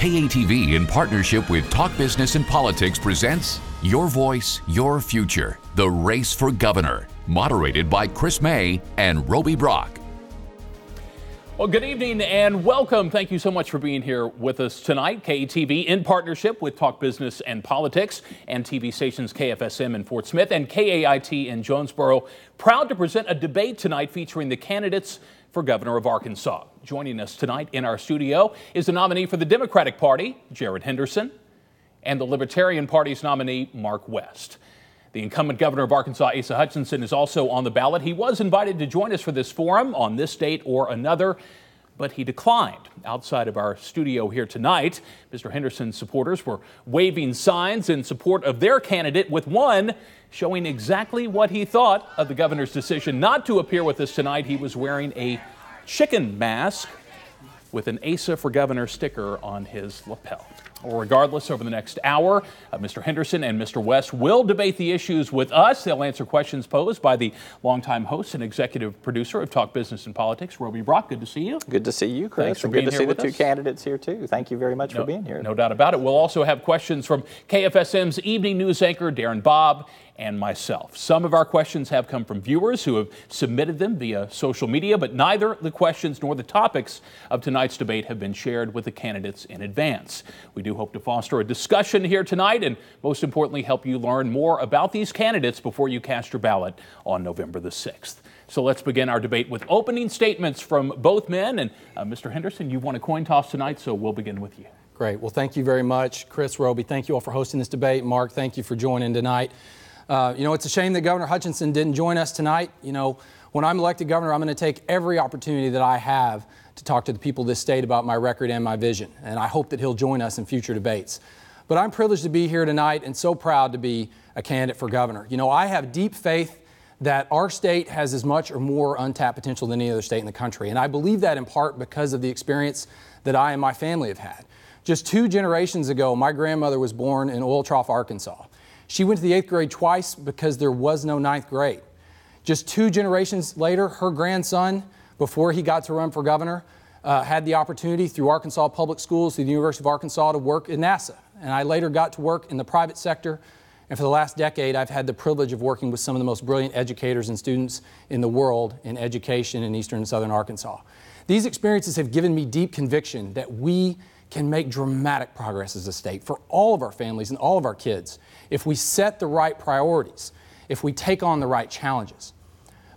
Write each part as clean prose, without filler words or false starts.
KATV, in partnership with Talk Business and Politics, presents Your Voice, Your Future, The Race for Governor, moderated by Chris May and Roby Brock. Well, good evening and welcome. Thank you so much for being here with us tonight. KATV, in partnership with Talk Business and Politics and TV stations KFSM in Fort Smith and KAIT in Jonesboro, proud to present a debate tonight featuring the candidates for governor of Arkansas. Joining us tonight in our studio is the nominee for the Democratic Party, Jared Henderson, and the Libertarian Party's nominee, Mark West. The incumbent governor of Arkansas, Asa Hutchinson, is also on the ballot. He was invited to join us for this forum on this date or another, but he declined. Outside of our studio here tonight, Mr. Henderson's supporters were waving signs in support of their candidate, with one showing exactly what he thought of the governor's decision not to appear with us tonight. He was wearing a chicken mask with an Asa for Governor sticker on his lapel. Well, regardless, over the next hour, Mr. Henderson and Mr. West will debate the issues with us. They'll answer questions posed by the longtime host and executive producer of Talk Business and Politics, Roby Brock. Good to see you. Good to see you, Chris. Thanks for and being good to here see the with two us. Candidates here, too. Thank you very much for being here. No doubt about it. We'll also have questions from KFSM's evening news anchor, Darren Bobb, and myself. Some of our questions have come from viewers who have submitted them via social media, but neither the questions nor the topics of tonight's debate have been shared with the candidates in advance. We do hope to foster a discussion here tonight and, most importantly, help you learn more about these candidates before you cast your ballot on November the 6th. So let's begin our debate with opening statements from both men. And Mr. Henderson, you've won a coin toss tonight, so we'll begin with you. Great. Well, thank you very much, Chris, Roby. Thank you all for hosting this debate. Mark, thank you for joining tonight. It's a shame that Governor Hutchinson didn't join us tonight. When I'm elected governor, I'm going to take every opportunity that I have to talk to the people of this state about my record and my vision. And I hope that he'll join us in future debates. But I'm privileged to be here tonight and so proud to be a candidate for governor. I have deep faith that our state has as much or more untapped potential than any other state in the country. And I believe that in part because of the experience that I and my family have had. Just 2 generations ago, my grandmother was born in Oil Trough, Arkansas. She went to the 8th grade twice because there was no 9th grade. Just 2 generations later, her grandson, before he got to run for governor, had the opportunity through Arkansas Public Schools, through the University of Arkansas, to work at NASA. And I later got to work in the private sector. And for the last decade, I've had the privilege of working with some of the most brilliant educators and students in the world in education in eastern and southern Arkansas. These experiences have given me deep conviction that we can make dramatic progress as a state for all of our families and all of our kids if we set the right priorities, if we take on the right challenges.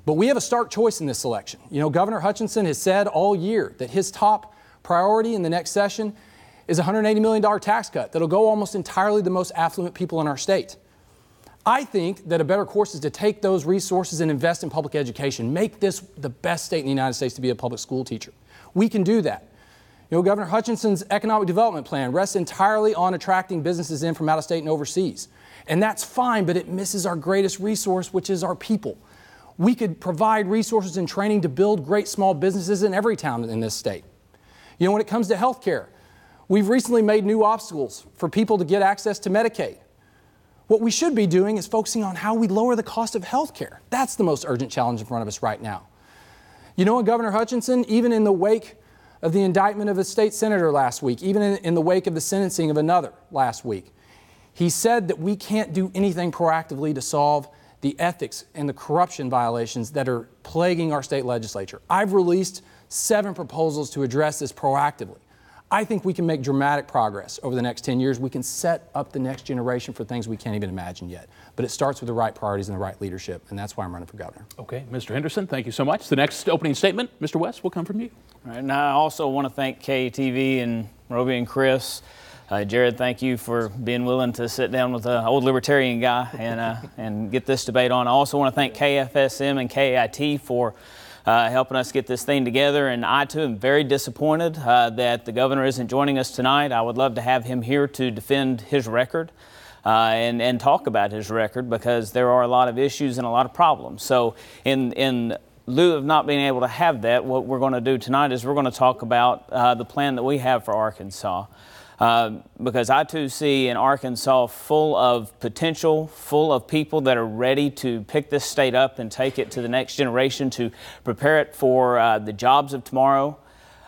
But we have a stark choice in this election. Governor Hutchinson has said all year that his top priority in the next session is a $180 million tax cut that'll go almost entirely to the most affluent people in our state. I think that a better course is to take those resources and invest in public education, make this the best state in the United States to be a public school teacher. We can do that. Governor Hutchinson's economic development plan rests entirely on attracting businesses in from out of state and overseas. And that's fine, but it misses our greatest resource, which is our people. We could provide resources and training to build great small businesses in every town in this state. When it comes to health care, we've recently made new obstacles for people to get access to Medicaid. What we should be doing is focusing on how we lower the cost of health care. That's the most urgent challenge in front of us right now. Governor Hutchinson, even in the wake of the indictment of a state senator last week, even in the wake of the sentencing of another last week, he said that we can't do anything proactively to solve the ethics and the corruption violations that are plaguing our state legislature. I've released 7 proposals to address this proactively. I think we can make dramatic progress over the next 10 years. We can set up the next generation for things we can't even imagine yet. But it starts with the right priorities and the right leadership, and that's why I'm running for governor. Okay, Mr. Henderson, thank you so much. The next opening statement, Mr. West, will come from you. All right, and I also want to thank KTV and Roby and Chris. Jared, thank you for being willing to sit down with an old libertarian guy and get this debate on. I also want to thank KFSM and KIT for helping us get this thing together. And I, too, am very disappointed that the governor isn't joining us tonight. I would love to have him here to defend his record and talk about his record, because there are a lot of issues and a lot of problems. So in lieu of not being able to have that, what we're going to do tonight is we're going to talk about the plan that we have for Arkansas. Because I too see an Arkansas full of potential, full of people that are ready to pick this state up and take it to the next generation, to prepare it for the jobs of tomorrow,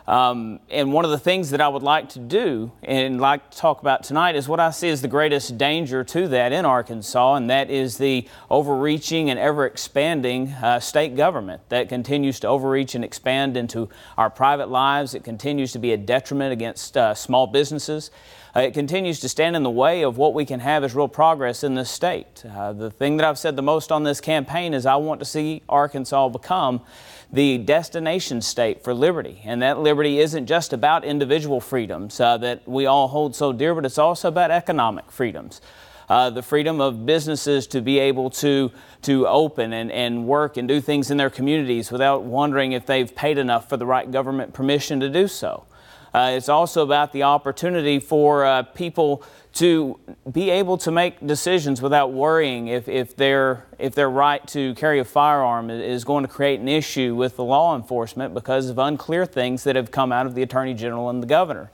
And one of the things that I would like to do and like to talk about tonight is what I see as the greatest danger to that in Arkansas, and that is the overreaching and ever-expanding state government that continues to overreach and expand into our private lives. It continues to be a detriment against small businesses. It continues to stand in the way of what we can have as real progress in this state. The thing that I've said the most on this campaign is I want to see Arkansas become the destination state for liberty. And that liberty isn't just about individual freedoms that we all hold so dear, but it's also about economic freedoms. The freedom of businesses to be able to open and work and do things in their communities without wondering if they've paid enough for the right government permission to do so. It's also about the opportunity for people to be able to make decisions without worrying if their right to carry a firearm is going to create an issue with the law enforcement because of unclear things that have come out of the Attorney General and the Governor.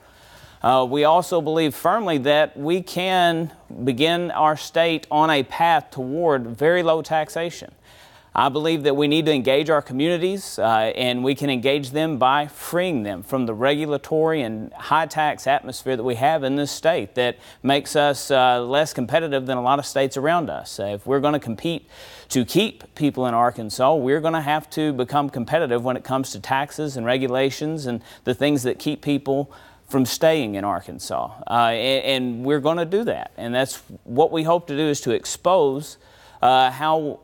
We also believe firmly that we can begin our state on a path toward very low taxation. I believe that we need to engage our communities, and we can engage them by freeing them from the regulatory and high-tax atmosphere that we have in this state that makes us less competitive than a lot of states around us. If we're going to compete to keep people in Arkansas, we're going to have to become competitive when it comes to taxes and regulations and the things that keep people from staying in Arkansas. And we're going to do that. And that's what we hope to do, is to expose how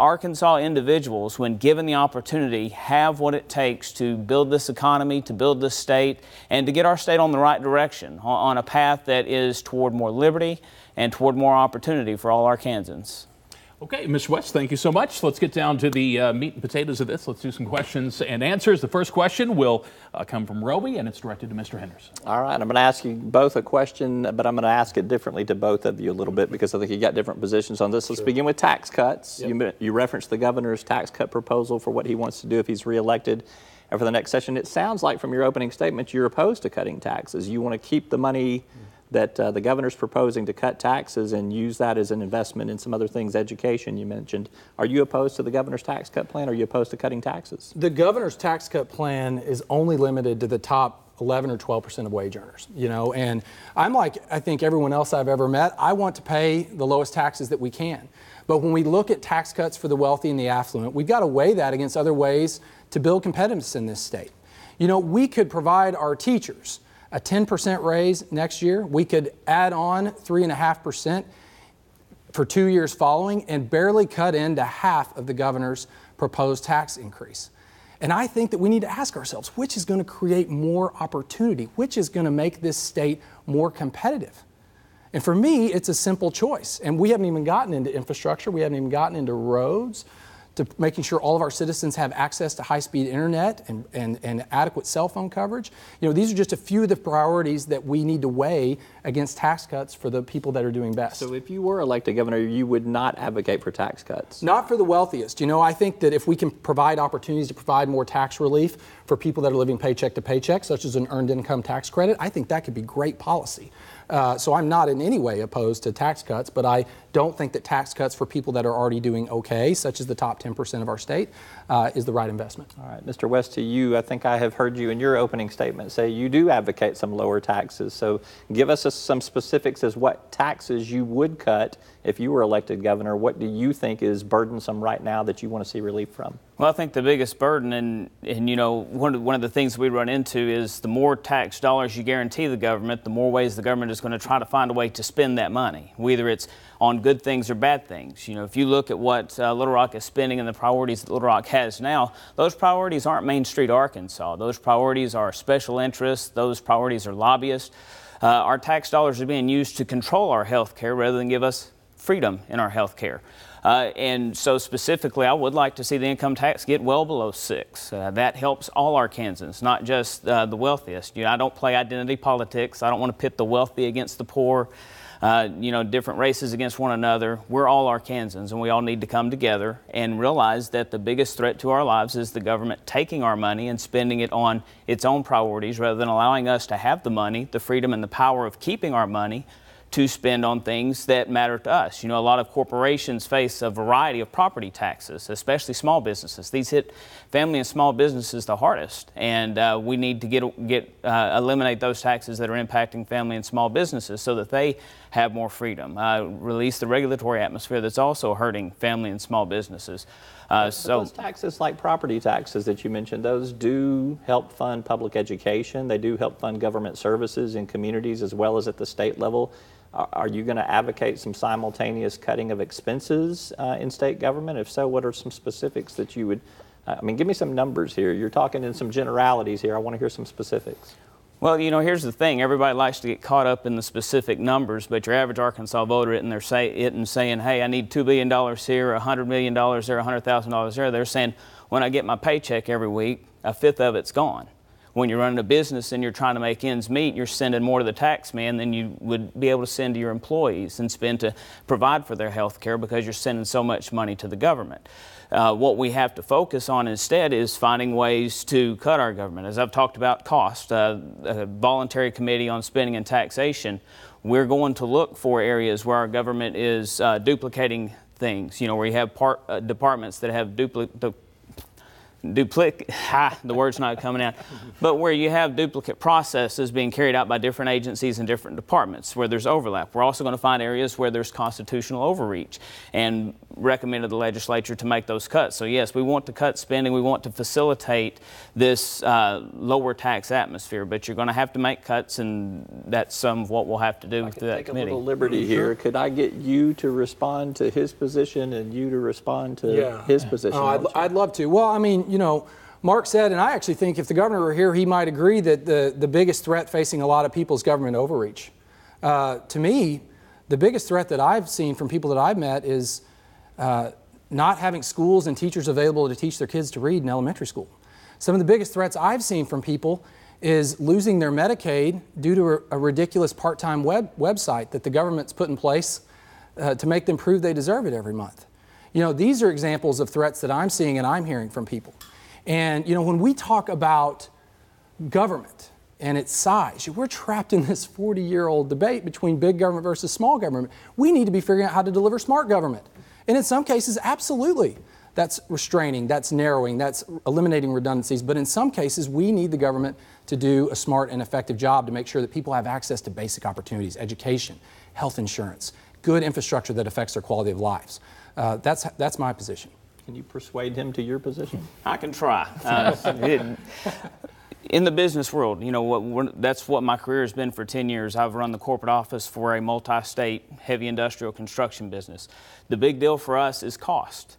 Arkansas individuals, when given the opportunity, have what it takes to build this economy, to build this state, and to get our state on the right direction, on a path that is toward more liberty and toward more opportunity for all Arkansans. Okay, Mr. West, thank you so much. Let's get down to the meat and potatoes of this. Let's do some questions and answers. The first question will come from Roby, and it's directed to Mr. Henderson. All right, I'm going to ask you both a question, but I'm going to ask it differently to both of you a little bit because I think you got different positions on this. Let's begin with tax cuts. Yep. You referenced the governor's tax cut proposal for what he wants to do if he's reelected for the next session. It sounds like from your opening statement you're opposed to cutting taxes. You want to keep the money that the governor's proposing to cut taxes and use that as an investment in some other things, education you mentioned. Are you opposed to the governor's tax cut plan? Or are you opposed to cutting taxes? The governor's tax cut plan is only limited to the top 11 or 12% of wage earners, you know, and I'm like, I think everyone else I've ever met, I want to pay the lowest taxes that we can. But when we look at tax cuts for the wealthy and the affluent, we've got to weigh that against other ways to build competitiveness in this state. You know, we could provide our teachers a 10% raise next year. We could add on 3.5% for 2 years following and barely cut into half of the governor's proposed tax increase. And I think that we need to ask ourselves, which is going to create more opportunity? Which is going to make this state more competitive? And for me, it's a simple choice. And we haven't even gotten into infrastructure. We haven't even gotten into roads, to making sure all of our citizens have access to high-speed internet and adequate cell phone coverage. You know, these are just a few of the priorities that we need to weigh against tax cuts for the people that are doing best. So if you were elected governor, you would not advocate for tax cuts? Not for the wealthiest. You know, I think that if we can provide opportunities to provide more tax relief for people that are living paycheck to paycheck, such as an earned income tax credit, I think that could be great policy. So I'm not in any way opposed to tax cuts, but I don't think that tax cuts for people that are already doing okay, such as the top 10% of our state, is the right investment. All right, Mr. West, to you, I think I have heard you in your opening statement say you do advocate some lower taxes. So give us some specifics as what taxes you would cut if you were elected governor. What do you think is burdensome right now that you want to see relief from? Well, I think the biggest burden, and you know, one of the things we run into is the more tax dollars you guarantee the government, the more ways the government is going to try to find a way to spend that money, whether it's on good things or bad things. You know, if you look at what Little Rock is spending and the priorities that Little Rock has now, those priorities aren't Main Street Arkansas. Those priorities are special interests. Those priorities are lobbyists. Our tax dollars are being used to control our health care rather than give us freedom in our health care. And so specifically, I would like to see the income tax get well below 6. That helps all Arkansans, not just the wealthiest. You know, I don't play identity politics. I don't want to pit the wealthy against the poor, you know, different races against one another. We're all Arkansans, and we all need to come together and realize that the biggest threat to our lives is the government taking our money and spending it on its own priorities rather than allowing us to have the money, the freedom, and the power of keeping our money to spend on things that matter to us. You know, a lot of corporations face a variety of property taxes, especially small businesses. These hit family and small businesses the hardest, and we need to eliminate those taxes that are impacting family and small businesses so that they have more freedom. Release the regulatory atmosphere that's also hurting family and small businesses. So those taxes like property taxes that you mentioned, those do help fund public education. They do help fund government services in communities as well as at the state level. Are you going to advocate some simultaneous cutting of expenses in state government? If so, what are some specifics that you would, I mean, give me some numbers here. You're talking in some generalities here. I want to hear some specifics. Well, you know, here's the thing. Everybody likes to get caught up in the specific numbers, but your average Arkansas voter isn't saying, hey, I need $2 billion here, $100 million there, $100,000 there. They're saying, when I get my paycheck every week, a fifth of it's gone. When you're running a business and you're trying to make ends meet, you're sending more to the tax man than you would be able to send to your employees and spend to provide for their health care because you're sending so much money to the government. What we have to focus on instead is finding ways to cut our government. As I've talked about cost, a voluntary committee on spending and taxation, we're going to look for areas where our government is duplicating things, you know, where you have departments that have the word's not coming out, but where you have duplicate processes being carried out by different agencies and different departments where there's overlap. We're also going to find areas where there's constitutional overreach and recommended the legislature to make those cuts. So yes, we want to cut spending. We want to facilitate this lower tax atmosphere, but you're going to have to make cuts, and that's some of what we'll have to do with that committee. Take a little liberty here. Could I get you to respond to his position and you to respond to his position? I'd love to. Well, I mean, you know, Mark said, and I actually think if the governor were here, he might agree that the biggest threat facing a lot of people is government overreach. To me, the biggest threat that I've seen from people that I've met is not having schools and teachers available to teach their kids to read in elementary school. Some of the biggest threats I've seen from people is losing their Medicaid due to a ridiculous part-time website that the government's put in place to make them prove they deserve it every month. You know, these are examples of threats that I'm seeing and I'm hearing from people. And, you know, when we talk about government and its size, we're trapped in this 40-year-old debate between big government versus small government. We need to be figuring out how to deliver smart government. And in some cases, absolutely, that's restraining, that's narrowing, that's eliminating redundancies. But in some cases, we need the government to do a smart and effective job to make sure that people have access to basic opportunities, education, health insurance, good infrastructure that affects their quality of lives. That's my position. Can you persuade him to your position? I can try. In the business world, you know, that's what my career has been for 10 years. I've run the corporate office for a multi-state heavy industrial construction business. The big deal for us is cost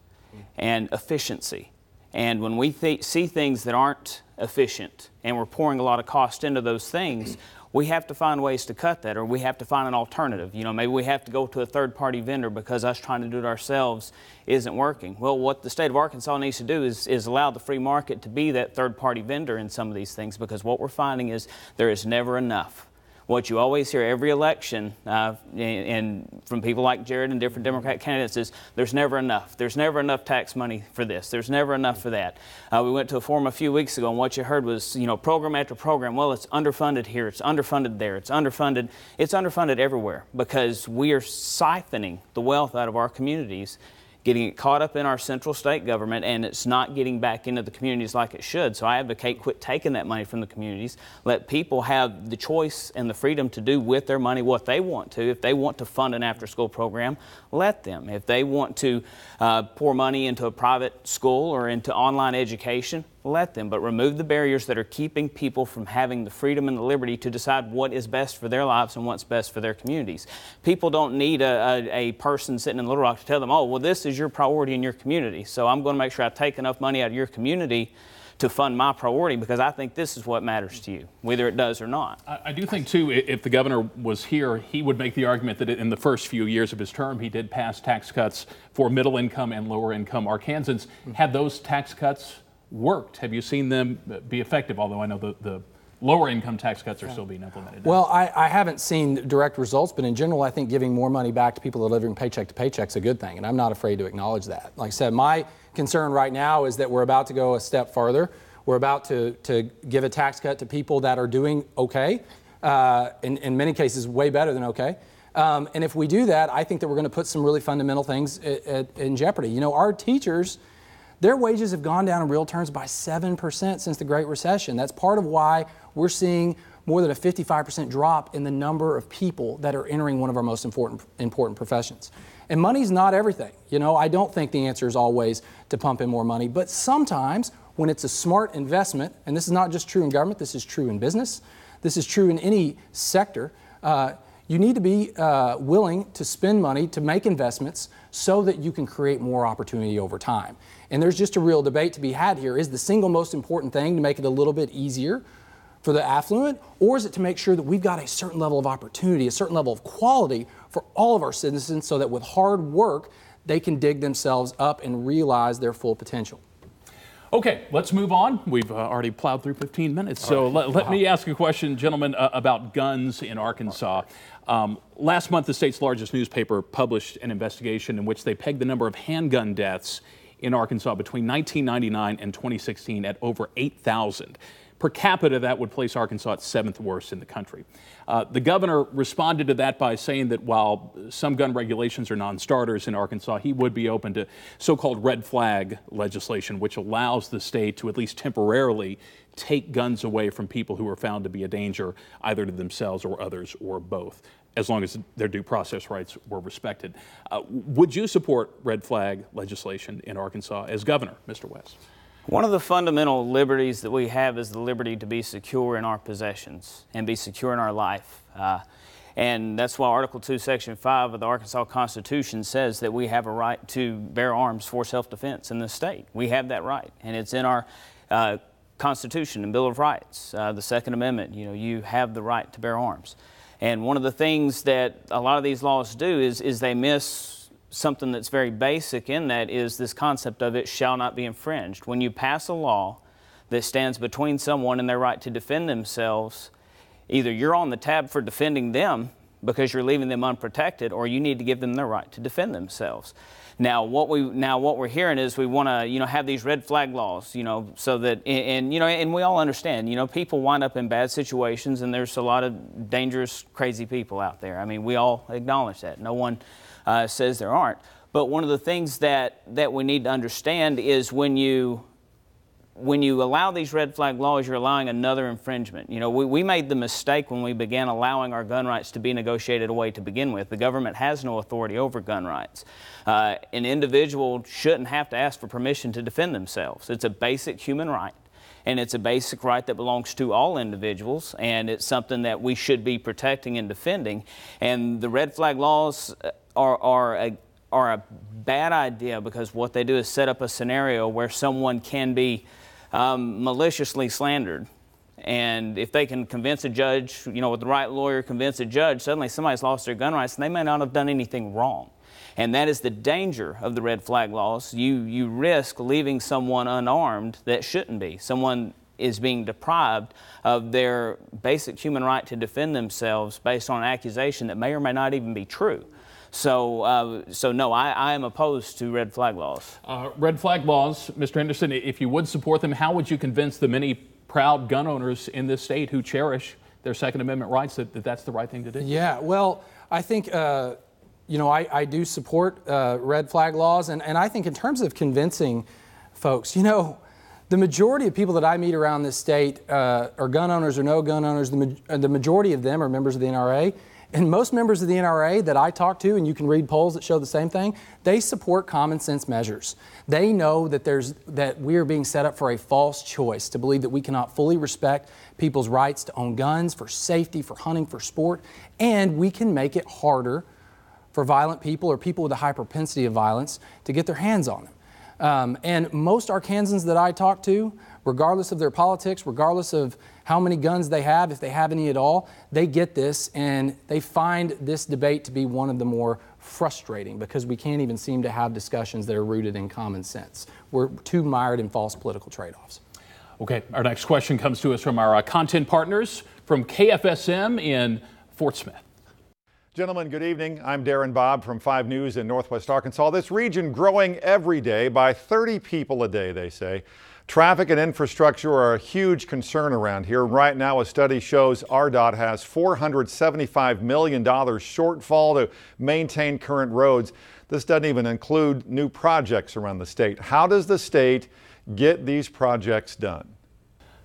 and efficiency. And when we see things that aren't efficient and we're pouring a lot of cost into those things, we have to find ways to cut that, or we have to find an alternative. You know, maybe we have to go to a third-party vendor because us trying to do it ourselves isn't working. Well, what the state of Arkansas needs to do is allow the free market to be that third-party vendor in some of these things, because what we're finding is there is never enough. What you always hear every election and from people like Jared and different Democrat candidates is there's never enough. There's never enough tax money for this. There's never enough for that. We went to a forum a few weeks ago, and what you heard was, you know, program after program. Well, it's underfunded here. It's underfunded there. It's underfunded. It's underfunded everywhere because we are siphoning the wealth out of our communities, getting it caught up in our central state government, and it's not getting back into the communities like it should. So I advocate quit taking that money from the communities. Let people have the choice and the freedom to do with their money what they want to. If they want to fund an after-school program, let them. If they want to pour money into a private school or into online education, let them, but remove the barriers that are keeping people from having the freedom and the liberty to decide what is best for their lives and what's best for their communities. People don't need a person sitting in Little Rock to tell them, oh, well, this is your priority in your community, so I'm going to make sure I take enough money out of your community to fund my priority because I think this is what matters to you, whether it does or not. I do think, too, if the governor was here, he would make the argument that in the first few years of his term, he did pass tax cuts for middle-income and lower-income Arkansans. Had those tax cuts worked? Have you seen them be effective? Although I know the lower income tax cuts are still being implemented. Well, I haven't seen direct results, but in general, I think giving more money back to people that are living paycheck to paycheck is a good thing, and I'm not afraid to acknowledge that. Like I said, my concern right now is that we're about to go a step farther. We're about to give a tax cut to people that are doing okay, in many cases way better than okay. And if we do that, I think that we're going to put some really fundamental things in jeopardy. You know, our teachers, their wages have gone down in real terms by 7% since the Great Recession. That's part of why we're seeing more than a 55% drop in the number of people that are entering one of our most important professions. And money's not everything. You know, I don't think the answer is always to pump in more money, but sometimes when it's a smart investment, and this is not just true in government, this is true in business, this is true in any sector, you need to be willing to spend money to make investments so that you can create more opportunity over time. And there's just a real debate to be had here. Is the single most important thing to make it a little bit easier for the affluent, or is it to make sure that we've got a certain level of opportunity, a certain level of quality for all of our citizens so that with hard work, they can dig themselves up and realize their full potential? Okay, let's move on. We've already plowed through 15 minutes. So let me ask a question, gentlemen, about guns in Arkansas. Last month, the state's largest newspaper published an investigation in which they pegged the number of handgun deaths in Arkansas between 1999 and 2016 at over 8,000. Per capita, that would place Arkansas at 7th worst in the country. The governor responded to that by saying that while some gun regulations are non-starters in Arkansas, he would be open to so-called red flag legislation, which allows the state to at least temporarily take guns away from people who are found to be a danger either to themselves or others or both, as long as their due process rights were respected. Would you support red flag legislation in Arkansas as governor, Mr. West? One of the fundamental liberties that we have is the liberty to be secure in our possessions and be secure in our life. And that's why Article 2, Section 5 of the Arkansas Constitution says that we have a right to bear arms for self-defense in the state. We have that right, and it's in our Constitution and Bill of Rights. The Second Amendment, you know, you have the right to bear arms. And one of the things that a lot of these laws do is they miss something that's very basic in that is this concept of it shall not be infringed. When you pass a law that stands between someone and their right to defend themselves, either you're on the tab for defending them because you're leaving them unprotected, or you need to give them their right to defend themselves. Now what we're hearing is we want to have these red flag laws, so that and we all understand, people wind up in bad situations, and there's a lot of dangerous, crazy people out there. I mean, we all acknowledge that. No one says there aren't. But one of the things that we need to understand is when you allow these red flag laws, you're allowing another infringement. We made the mistake when we began allowing our gun rights to be negotiated away to begin with. The government has no authority over gun rights. An individual shouldn't have to ask for permission to defend themselves. It's a basic human right. And it's a basic right that belongs to all individuals, and it's something that we should be protecting and defending. And the red flag laws are a bad idea, because what they do is set up a scenario where someone can be maliciously slandered. And if they can convince a judge, with the right lawyer, convince a judge, suddenly somebody's lost their gun rights, and they may not have done anything wrong. And that is the danger of the red flag laws. You risk leaving someone unarmed that shouldn't be. Someone is being deprived of their basic human right to defend themselves based on an accusation that may or may not even be true. So no, I am opposed to red flag laws. Red flag laws, Mr. Henderson, if you would support them, how would you convince the many proud gun owners in this state who cherish their Second Amendment rights that that's the right thing to do? Yeah, well, I think, I do support red flag laws, and I think in terms of convincing folks, the majority of people that I meet around this state are gun owners or no gun owners. The majority of them are members of the NRA. And most members of the NRA that I talk to, and you can read polls that show the same thing, they support common sense measures. They know that we are being set up for a false choice to believe that we cannot fully respect people's rights to own guns for safety, for hunting, for sport, and we can make it harder for violent people or people with a high propensity of violence to get their hands on them. And most Arkansans that I talk to, regardless of their politics, regardless of how many guns they have, if they have any at all, they get this, and they find this debate to be one of the more frustrating, because we can't even seem to have discussions that are rooted in common sense. We're too mired in false political trade-offs. Okay, our next question comes to us from our content partners from KFSM in Fort Smith. Gentlemen, good evening. I'm Darren Bobb from 5 News in Northwest Arkansas. This region growing every day by 30 people a day, they say. Traffic and infrastructure are a huge concern around here. Right now, a study shows RDOT has $475 million shortfall to maintain current roads. This doesn't even include new projects around the state. How does the state get these projects done?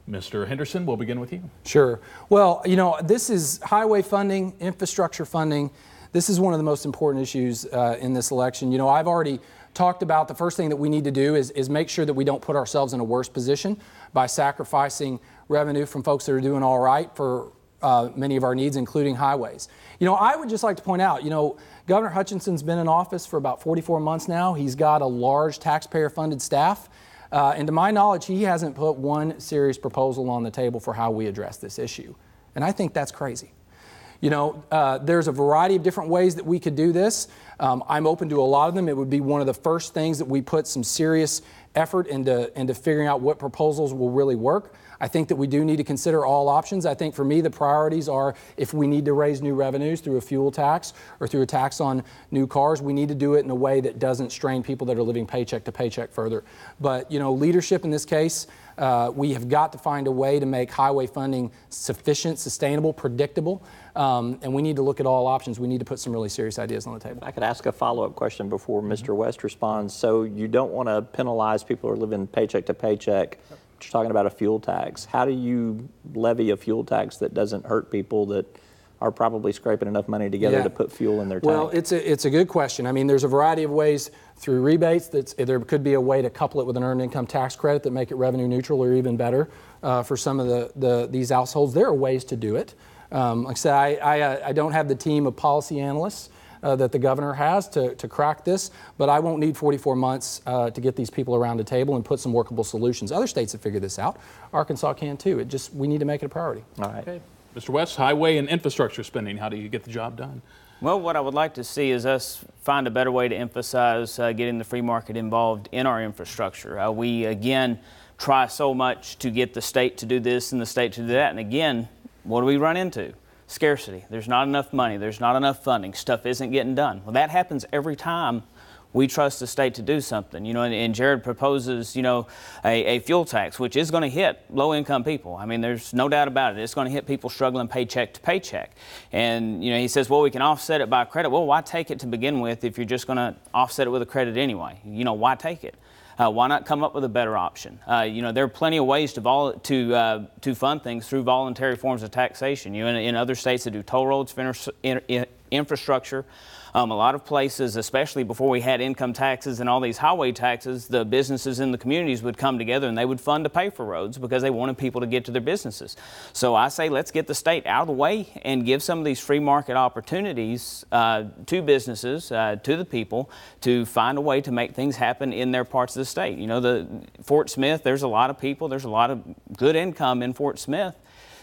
Mr. Henderson, we'll begin with you. Sure. Well, you know, this is highway funding, infrastructure funding. This is one of the most important issues in this election. You know, I've already talked about the first thing that we need to do is make sure that we don't put ourselves in a worse position by sacrificing revenue from folks that are doing all right for many of our needs, including highways. You know, I would just like to point out, you know, Governor Hutchinson's been in office for about 44 months now. He's got a large taxpayer-funded staff. And to my knowledge, he hasn't put one serious proposal on the table for how we address this issue. And I think that's crazy. You know, there's a variety of different ways that we could do this. I'm open to a lot of them. It would be one of the first things that we put some serious effort into figuring out what proposals will really work. I think that we do need to consider all options. I think for me, the priorities are if we need to raise new revenues through a fuel tax or through a tax on new cars, we need to do it in a way that doesn't strain people that are living paycheck to paycheck further. But, you know, leadership in this case, we have got to find a way to make highway funding sufficient, sustainable, predictable, and we need to look at all options. We need to put some really serious ideas on the table. I could ask a follow-up question before Mr. West responds. So you don't want to penalize people who are living paycheck to paycheck. You're talking about a fuel tax. How do you levy a fuel tax that doesn't hurt people that are probably scraping enough money together to put fuel in their tank? Well, it's a good question. I mean, there's a variety of ways through rebates. There could be a way to couple it with an earned income tax credit that make it revenue neutral or even better for some of these households. There are ways to do it. Like I said, I don't have the team of policy analysts that the governor has to crack this, but I won't need 44 months to get these people around the table and put some workable solutions. Other states have figured this out. Arkansas can too. We need to make it a priority. All right. Okay. Mr. West, highway and infrastructure spending, how do you get the job done? Well, what I would like to see is us find a better way to emphasize getting the free market involved in our infrastructure. We, again, try so much to get the state to do this and the state to do that. And again, what do we run into? Scarcity. There's not enough money. There's not enough funding. Stuff isn't getting done. Well, that happens every time we trust the state to do something. You know, and Jared proposes, you know, a fuel tax, which is going to hit low-income people. I mean, there's no doubt about it. It's going to hit people struggling paycheck to paycheck. And, you know, he says, well, we can offset it by credit. Well, why take it to begin with if you're just going to offset it with a credit anyway? You know, why take it? Why not come up with a better option? You know, there are plenty of ways to fund things through voluntary forms of taxation. You know, in other states that do toll roads for infrastructure, a lot of places, especially before we had income taxes and all these highway taxes, the businesses in the communities would come together and they would fund to pay for roads because they wanted people to get to their businesses. So I say let's get the state out of the way and give some of these free market opportunities to businesses, to the people, to find a way to make things happen in their parts of the state. You know, Fort Smith, there's a lot of people, there's a lot of good income in Fort Smith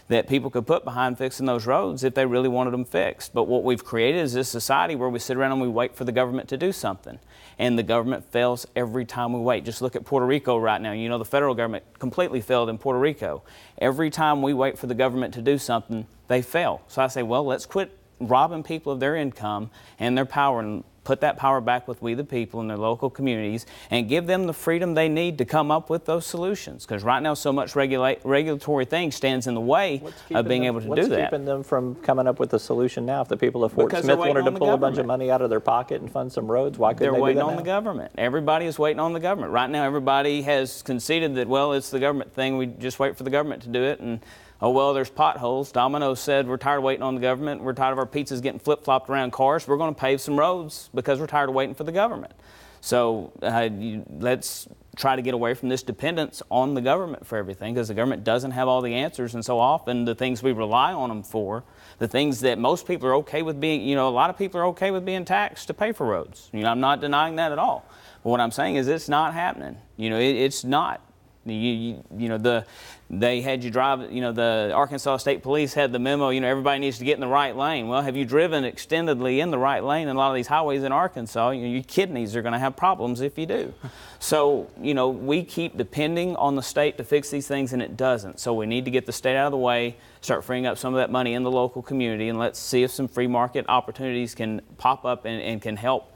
that people could put behind fixing those roads if they really wanted them fixed. But what we've created is this society where we sit around and we wait for the government to do something. And the government fails every time we wait. Just look at Puerto Rico right now. You know, the federal government completely failed in Puerto Rico. Every time we wait for the government to do something, they fail. So I say, well, let's quit robbing people of their income and their power and put that power back with we the people in their local communities and give them the freedom they need to come up with those solutions. Because right now so much regulatory thing stands in the way of being able to do that. What's keeping them from coming up with a solution now? If the people of Fort Smith wanted to pull a bunch of money out of their pocket and fund some roads, why couldn't they do that now? They're waiting on the government. Everybody is waiting on the government. Right now everybody has conceded that, well, it's the government thing. We just wait for the government to do it. And oh, well, there's potholes. Domino's said we're tired of waiting on the government. We're tired of our pizzas getting flip-flopped around cars. We're going to pave some roads because we're tired of waiting for the government. So let's try to get away from this dependence on the government for everything, because the government doesn't have all the answers. And so often the things we rely on them for, the things that most people are okay with being, you know, a lot of people are okay with being taxed to pay for roads. You know, I'm not denying that at all. But what I'm saying is it's not happening. You know, it's not. You know, they had you drive, you know, the Arkansas State Police had the memo, you know, everybody needs to get in the right lane. Well, have you driven extendedly in the right lane in a lot of these highways in Arkansas? You know, your kidneys are going to have problems if you do. So, you know, we keep depending on the state to fix these things and it doesn't. So we need to get the state out of the way, start freeing up some of that money in the local community, and let's see if some free market opportunities can pop up and can help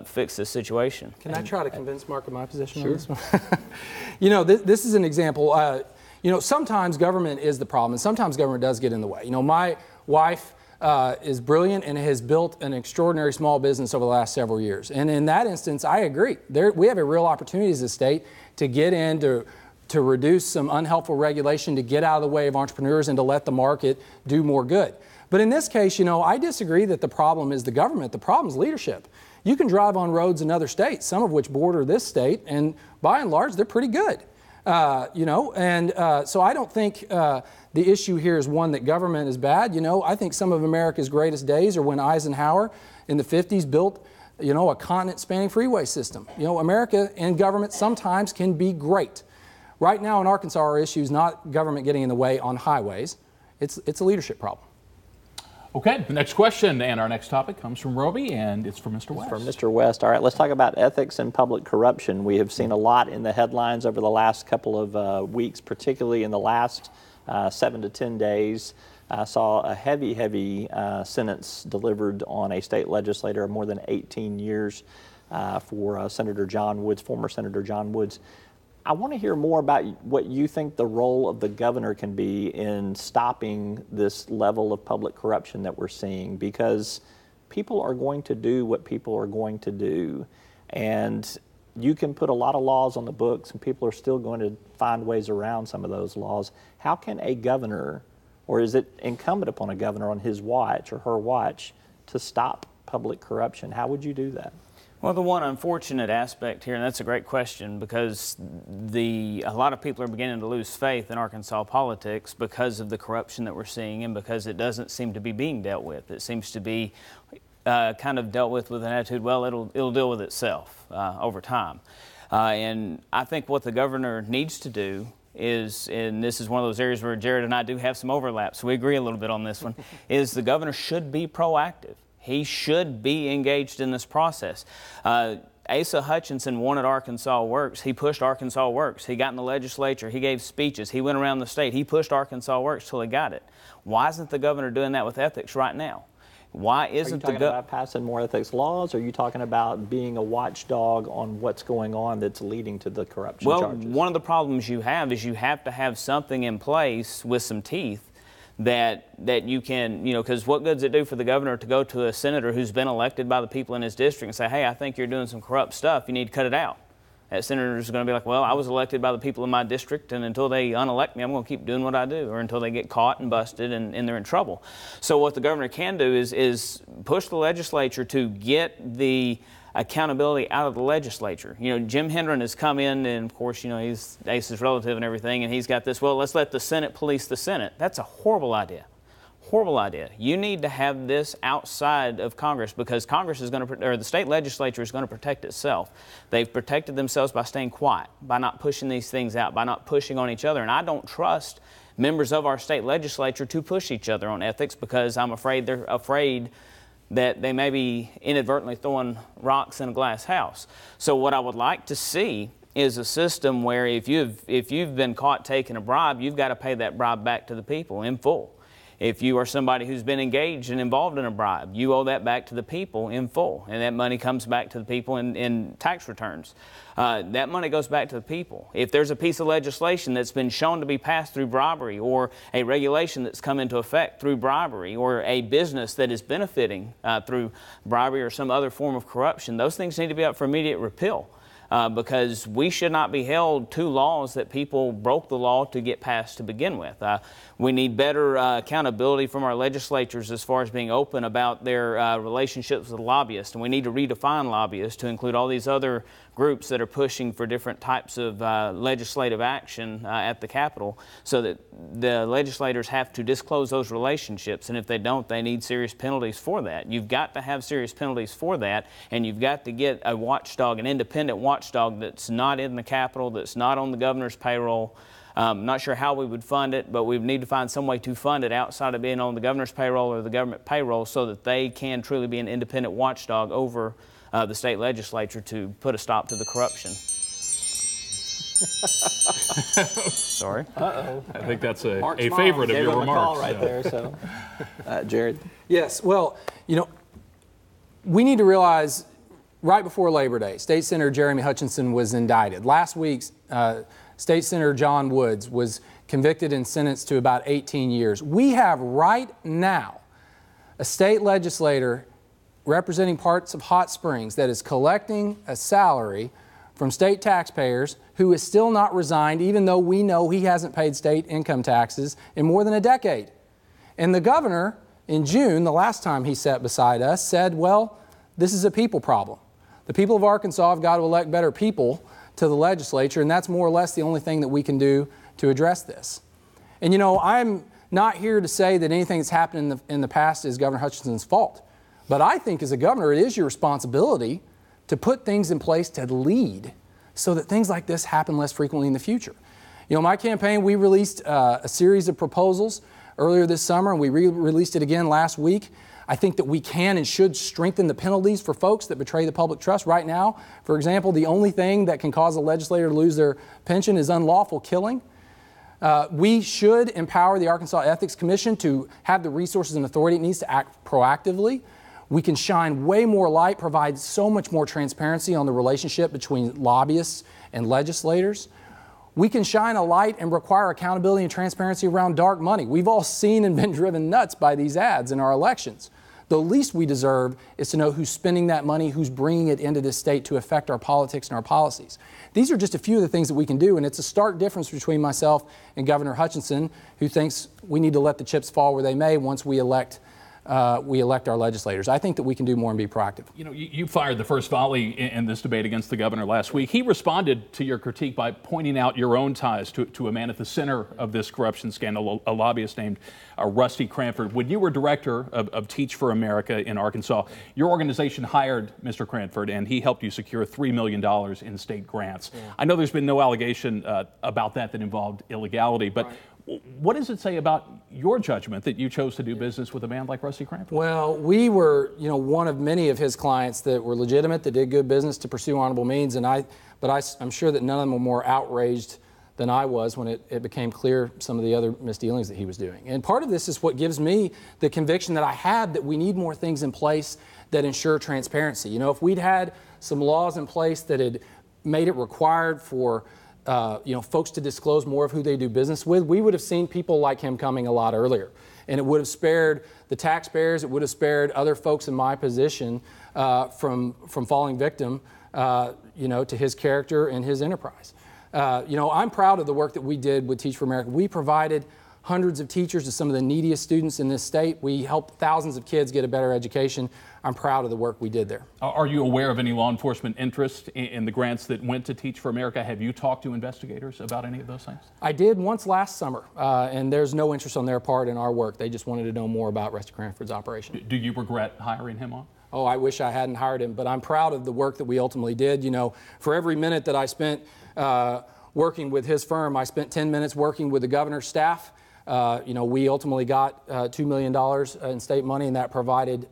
fix this situation. Can I try to convince Mark of my position on this one? You know, this is an example. You know, sometimes government is the problem, and sometimes government does get in the way. You know, my wife is brilliant and has built an extraordinary small business over the last several years. And in that instance, I agree. We have a real opportunity as a state to get in to reduce some unhelpful regulation, to get out of the way of entrepreneurs and to let the market do more good. But in this case, you know, I disagree that the problem is the government. The problem is leadership. You can drive on roads in other states, some of which border this state, and by and large, they're pretty good. You know, and so I don't think the issue here is one that government is bad. You know, I think some of America's greatest days are when Eisenhower in the 50s built, you know, a continent-spanning freeway system. You know, America and government sometimes can be great. Right now in Arkansas, our issue is not government getting in the way on highways. It's a leadership problem. Okay, the next question and our next topic comes from Roby, and it's from Mr. West. From Mr. West. All right, let's talk about ethics and public corruption. We have seen a lot in the headlines over the last couple of weeks, particularly in the last 7 to 10 days. I saw a heavy sentence delivered on a state legislator of more than 18 years for Senator John Woods, former Senator John Woods. I want to hear more about what you think the role of the governor can be in stopping this level of public corruption that we're seeing, because people are going to do what people are going to do. And you can put a lot of laws on the books and people are still going to find ways around some of those laws. How can a governor, or is it incumbent upon a governor on his watch or her watch to stop public corruption? How would you do that? Well, the one unfortunate aspect here, and that's a great question, because a lot of people are beginning to lose faith in Arkansas politics because of the corruption that we're seeing and because it doesn't seem to be being dealt with. It seems to be kind of dealt with an attitude, well, it'll deal with itself over time. And I think what the governor needs to do is, and this is one of those areas where Jared and I do have some overlap, so we agree a little bit on this one, is the governor should be proactive. He should be engaged in this process. Asa Hutchinson wanted Arkansas Works. He pushed Arkansas Works. He got in the legislature. He gave speeches. He went around the state. He pushed Arkansas Works till he got it. Why isn't the governor doing that with ethics right now? Why isn't Are you talking about passing more ethics laws, or are you talking about being a watchdog on what's going on that's leading to the corruption charges? Well, one of the problems you have is you have to have something in place with some teeth that you can, you know, because what good does it do for the governor to go to a senator who's been elected by the people in his district and say, hey, I think you're doing some corrupt stuff, you need to cut it out. That senator is going to be like, well, I was elected by the people in my district, and until they unelect me, I'm going to keep doing what I do, or until they get caught and busted and they're in trouble. So what the governor can do is push the legislature to get the accountability out of the legislature. You know, Jim Hendren has come in, and of course, you know, he's Ace's relative and everything, and he's got this, well, let's let the Senate police the Senate. That's a horrible idea. Horrible idea. You need to have this outside of Congress, because Congress is going to, or the state legislature is going to protect itself. They've protected themselves by staying quiet, by not pushing these things out, by not pushing on each other. And I don't trust members of our state legislature to push each other on ethics, because I'm afraid they're afraid that they may be inadvertently throwing rocks in a glass house. So what I would like to see is a system where if you've been caught taking a bribe, you've got to pay that bribe back to the people in full. If you are somebody who's been engaged and involved in a bribe, you owe that back to the people in full, and that money comes back to the people in tax returns. That money goes back to the people. If there's a piece of legislation that's been shown to be passed through bribery, or a regulation that's come into effect through bribery, or a business that is benefiting through bribery or some other form of corruption, those things need to be up for immediate repeal. Because we should not be held to laws that people broke the law to get passed to begin with. We need better accountability from our legislatures as far as being open about their relationships with lobbyists, and we need to redefine lobbyists to include all these other groups that are pushing for different types of legislative action at the Capitol, so that the legislators have to disclose those relationships, and if they don't, they need serious penalties for that. You've got to have serious penalties for that, and you've got to get a watchdog, an independent watchdog that's not in the Capitol, that's not on the governor's payroll. Not sure how we would fund it, but we need to find some way to fund it outside of being on the governor's payroll or the government payroll, so that they can truly be an independent watchdog over the state legislature to put a stop to the corruption. Sorry. Uh-oh. I think that's a favorite of your remarks. Right there, so. Jared? Yes, well, you know, we need to realize right before Labor Day, State Senator Jeremy Hutchinson was indicted. Last week, State Senator John Woods was convicted and sentenced to about 18 years. We have right now a state legislator representing parts of Hot Springs that is collecting a salary from state taxpayers who is still not resigned, even though we know he hasn't paid state income taxes in more than a decade. And the governor, in June, the last time he sat beside us, said, well, this is a people problem. The people of Arkansas have got to elect better people to the legislature, and that's more or less the only thing that we can do to address this. And you know, I'm not here to say that anything that's happened in the past is Governor Hutchinson's fault. But I think as a governor, it is your responsibility to put things in place to lead so that things like this happen less frequently in the future. You know, my campaign, we released a series of proposals earlier this summer, and we released it again last week. I think that we can and should strengthen the penalties for folks that betray the public trust. Right now, for example, the only thing that can cause a legislator to lose their pension is unlawful killing. We should empower the Arkansas Ethics Commission to have the resources and authority it needs to act proactively. We can shine way more light, provide so much more transparency on the relationship between lobbyists and legislators. We can shine a light and require accountability and transparency around dark money. We've all seen and been driven nuts by these ads in our elections. The least we deserve is to know who's spending that money, who's bringing it into this state to affect our politics and our policies. These are just a few of the things that we can do, and it's a stark difference between myself and Governor Hutchinson, who thinks we need to let the chips fall where they may once we elect our legislators. I think that we can do more and be proactive. You know, you fired the first volley in this debate against the governor last week. He responded to your critique by pointing out your own ties to a man at the center of this corruption scandal, a lobbyist named Rusty Cranford. When you were director of Teach for America in Arkansas, your organization hired Mr. Cranford, and he helped you secure $3 million in state grants. Yeah. I know there's been no allegation about that involved illegality, but what does it say about your judgment that you chose to do business with a man like Rusty Cranford? Well, we were, one of many of his clients that were legitimate, that did good business to pursue honorable means, but I'm sure that none of them were more outraged than I was when it became clear some of the other misdealings that he was doing. And part of this is what gives me the conviction that I have that we need more things in place that ensure transparency. You know, if we'd had some laws in place that had made it required for folks to disclose more of who they do business with, we would have seen people like him coming a lot earlier. And it would have spared the taxpayers, it would have spared other folks in my position from falling victim, to his character and his enterprise. I'm proud of the work that we did with Teach for America. We provided hundreds of teachers to some of the neediest students in this state. We helped thousands of kids get a better education. I'm proud of the work we did there. Are you aware of any law enforcement interest in the grants that went to Teach for America? Have you talked to investigators about any of those things? I did once last summer, and there's no interest on their part in our work. They just wanted to know more about Rusty Cranford's operation. Do you regret hiring him on? Oh, I wish I hadn't hired him, but I'm proud of the work that we ultimately did. For every minute that I spent working with his firm, I spent 10 minutes working with the governor's staff. We ultimately got $2 million in state money, and that provided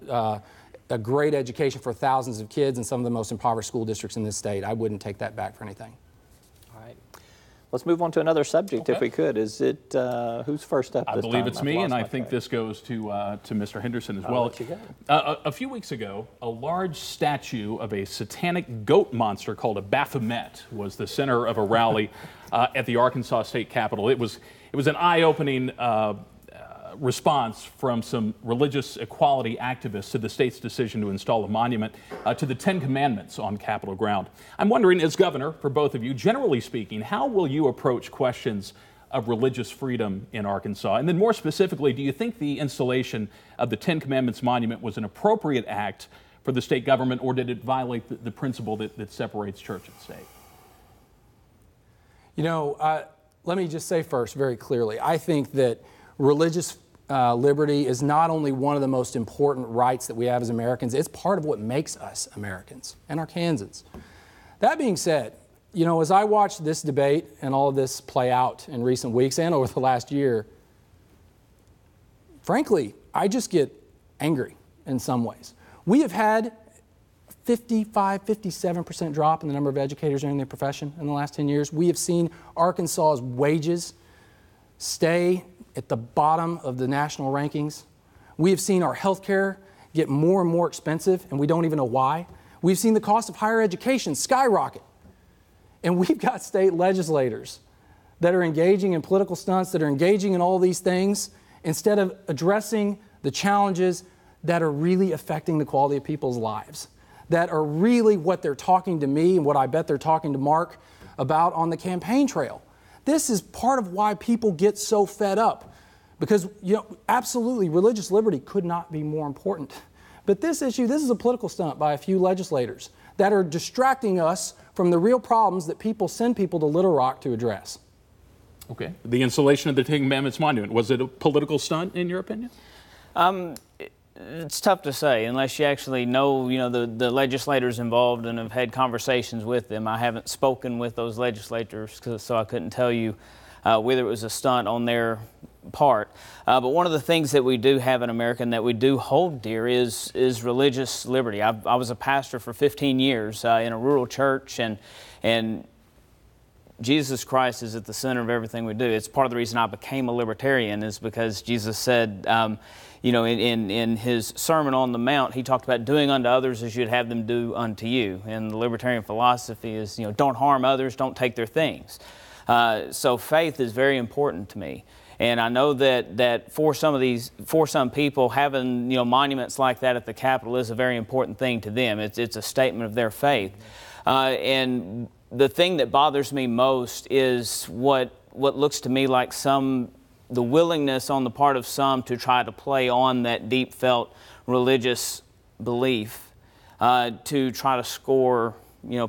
a great education for thousands of kids in some of the most impoverished school districts in this state. I wouldn't take that back for anything. All right. Let's move on to another subject, if we could. Is it, who's first up this time? I believe it's me, and I think this goes to Mr. Henderson as well. A few weeks ago, a large statue of a satanic goat monster called a Baphomet was the center of a rally at the Arkansas State Capitol. It was an eye-opening response from some religious equality activists to the state's decision to install a monument to the Ten Commandments on Capitol ground. I'm wondering, as governor, for both of you, generally speaking, how will you approach questions of religious freedom in Arkansas? And then more specifically, do you think the installation of the Ten Commandments monument was an appropriate act for the state government, or did it violate the principle that separates church and state? Let me just say first very clearly, I think that religious liberty is not only one of the most important rights that we have as Americans, it's part of what makes us Americans and Arkansans. That being said, as I watched this debate and all of this play out in recent weeks and over the last year, frankly, I just get angry in some ways. We have had 57% drop in the number of educators in their profession in the last 10 years. We have seen Arkansas's wages stay at the bottom of the national rankings. We have seen our health care get more and more expensive, and we don't even know why. We've seen the cost of higher education skyrocket. And we've got state legislators that are engaging in political stunts, that are engaging in all these things, instead of addressing the challenges that are really affecting the quality of people's lives, that are really what they're talking to me and what I bet they're talking to Mark about on the campaign trail. This is part of why people get so fed up, because, you know, absolutely, religious liberty could not be more important. But this issue, this is a political stunt by a few legislators that are distracting us from the real problems that people send people to Little Rock to address. Okay. The installation of the Ten Commandments Monument, was it a political stunt in your opinion? It's tough to say unless you actually know, the legislators involved and have had conversations with them. I haven't spoken with those legislators, so I couldn't tell you whether it was a stunt on their part. But one of the things that we do have in America and that we do hold dear is religious liberty. I was a pastor for 15 years in a rural church, and Jesus Christ is at the center of everything we do. It's part of the reason I became a libertarian, is because Jesus said, in his Sermon on the Mount, he talked about doing unto others as you'd have them do unto you. And the libertarian philosophy is, don't harm others, don't take their things. So faith is very important to me. And I know that for some people, having monuments like that at the Capitol is a very important thing to them. It's a statement of their faith. And the thing that bothers me most is what looks to me like the willingness on the part of some to try to play on that deep felt religious belief to try to score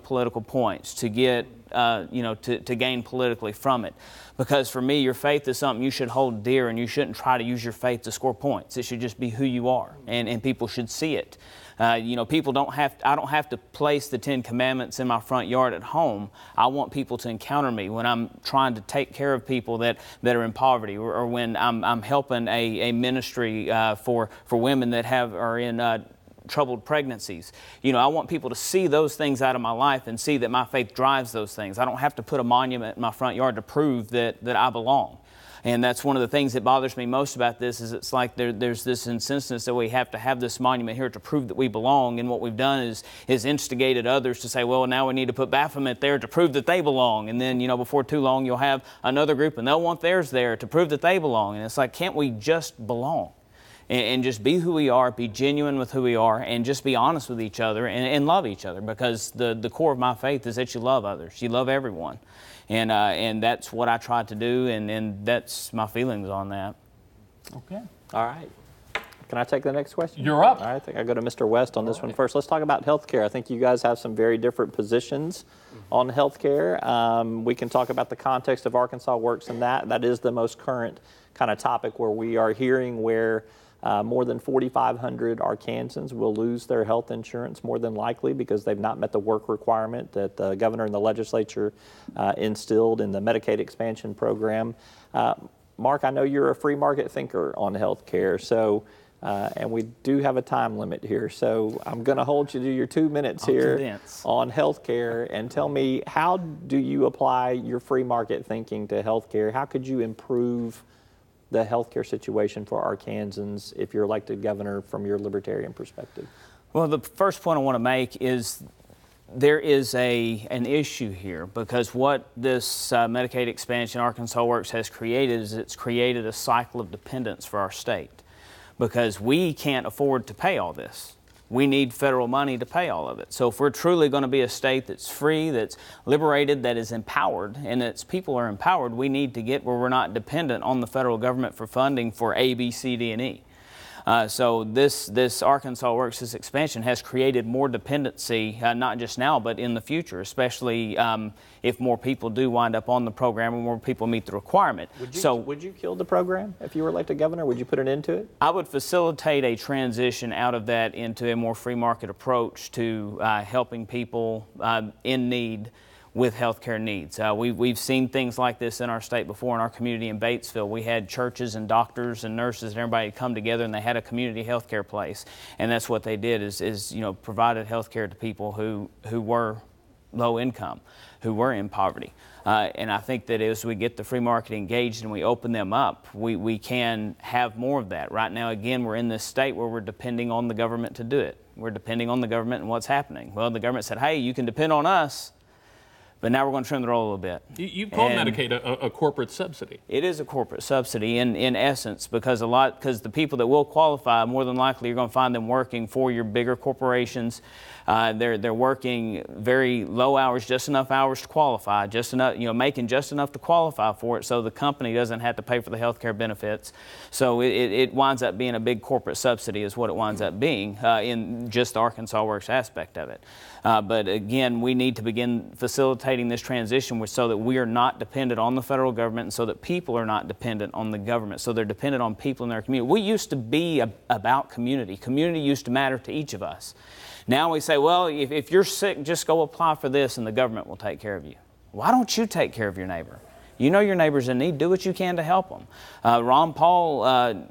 political points, to get to gain politically from it. Because for me, your faith is something you should hold dear, and you shouldn't try to use your faith to score points. It should just be who you are, and people should see it. I don't have to place the Ten Commandments in my front yard at home. I want people to encounter me when I'm trying to take care of people that are in poverty, or when I'm helping a ministry for women that are in troubled pregnancies. I want people to see those things out of my life and see that my faith drives those things. I don't have to put a monument in my front yard to prove that I belong. And that's one of the things that bothers me most about this, is it's like there's this insistence that we have to have this monument here to prove that we belong. And what we've done is instigated others to say, well, now we need to put Baphomet there to prove that they belong. And then, before too long, you'll have another group and they'll want theirs there to prove that they belong. And it's like, can't we just belong? And just be who we are, be genuine with who we are, and just be honest with each other and love each other. Because the core of my faith is that you love others. You love everyone. And that's what I try to do, and that's my feelings on that. Okay. All right. Can I take the next question? You're up. All right, I think I go to Mr. West on this one first. Let's talk about health care. I think you guys have some very different positions on health care. We can talk about the context of Arkansas Works and that. That is the most current kind of topic where we are hearing where more than 4,500 Arkansans will lose their health insurance, more than likely, because they've not met the work requirement that the governor and the legislature instilled in the Medicaid expansion program. Mark, I know you're a free market thinker on health care, so and we do have a time limit here, so I'm going to hold you to your 2 minutes here on health care, and tell me, how do you apply your free market thinking to health care? How could you improve the healthcare situation for Arkansans if you're elected governor from your libertarian perspective? Well, the first point I want to make is there is an issue here, because what this Medicaid expansion Arkansas Works has created is it's created a cycle of dependence for our state, because we can't afford to pay all this. We need federal money to pay all of it. So if we're truly going to be a state that's free, that's liberated, that is empowered, and its people are empowered, we need to get where we're not dependent on the federal government for funding for A, B, C, D, and E. So this Arkansas Works, this expansion, has created more dependency, not just now, but in the future, especially if more people do wind up on the program and more people meet the requirement. Would you kill the program if you were elected governor? Would you put an end to it? I would facilitate a transition out of that into a more free market approach to helping people in need with healthcare needs. We've seen things like this in our state before. In our community in Batesville, we had churches and doctors and nurses and everybody come together, and they had a community healthcare place. And that's what they did is provided healthcare to people who were low income, who were in poverty. And I think that as we get the free market engaged and we open them up, we can have more of that. Right now, again, we're in this state where we're depending on the government to do it. We're depending on the government and what's happening. Well, the government said, hey, you can depend on us, but now we're going to trim the roll a little bit. You've called Medicaid a corporate subsidy. It is a corporate subsidy in essence, because the people that will qualify, more than likely you're going to find them working for your bigger corporations. They're working very low hours, just enough hours to qualify, just enough, making just enough to qualify for it, so the company doesn't have to pay for the health care benefits. So it winds up being a big corporate subsidy is what it winds up being in just the Arkansas Works aspect of it. But again, we need to begin facilitating this transition so that we are not dependent on the federal government, and so that people are not dependent on the government, so they're dependent on people in their community. We used to be about community. Community used to matter to each of us. Now we say, well, if you're sick, just go apply for this and the government will take care of you. Why don't you take care of your neighbor? You know your neighbor's in need. Do what you can to help them. Ron Paul,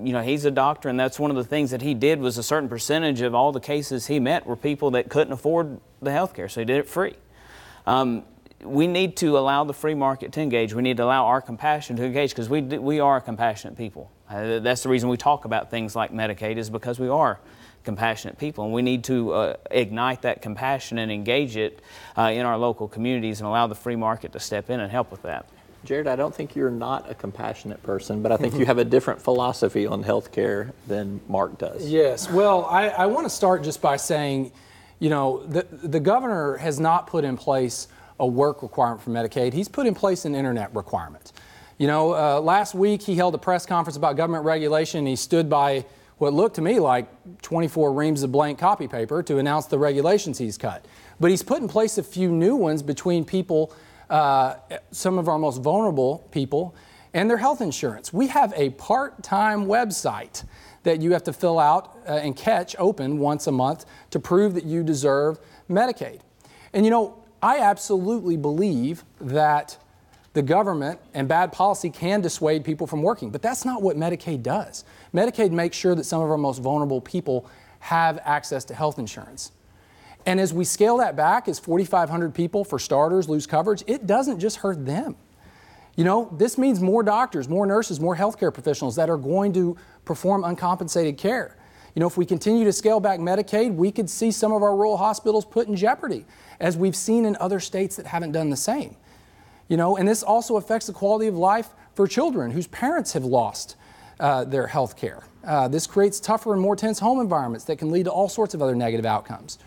he's a doctor, and that's one of the things that he did was a certain percentage of all the cases he met were people that couldn't afford the health care, so he did it free. We need to allow the free market to engage. We need to allow our compassion to engage, because we are a compassionate people. That's the reason we talk about things like Medicaid, is because we are compassionate people, and we need to ignite that compassion and engage it in our local communities and allow the free market to step in and help with that. Jared, I don't think you're not a compassionate person, but I think you have a different philosophy on healthcare than Mark does. Yes. Well, I want to start just by saying, the governor has not put in place a work requirement for Medicaid. He's put in place an internet requirement. Last week he held a press conference about government regulation. He stood by what looked to me like 24 reams of blank copy paper to announce the regulations he's cut. But he's put in place a few new ones between people, some of our most vulnerable people, and their health insurance. We have a part-time website that you have to fill out and catch open once a month to prove that you deserve Medicaid. And I absolutely believe that the government and bad policy can dissuade people from working, but that's not what Medicaid does. Medicaid makes sure that some of our most vulnerable people have access to health insurance. And as we scale that back, as 4,500 people, for starters, lose coverage, it doesn't just hurt them. This means more doctors, more nurses, more healthcare professionals that are going to perform uncompensated care. If we continue to scale back Medicaid, we could see some of our rural hospitals put in jeopardy, as we've seen in other states that haven't done the same. And this also affects the quality of life for children whose parents have lost their health care. This creates tougher and more tense home environments that can lead to all sorts of other negative outcomes.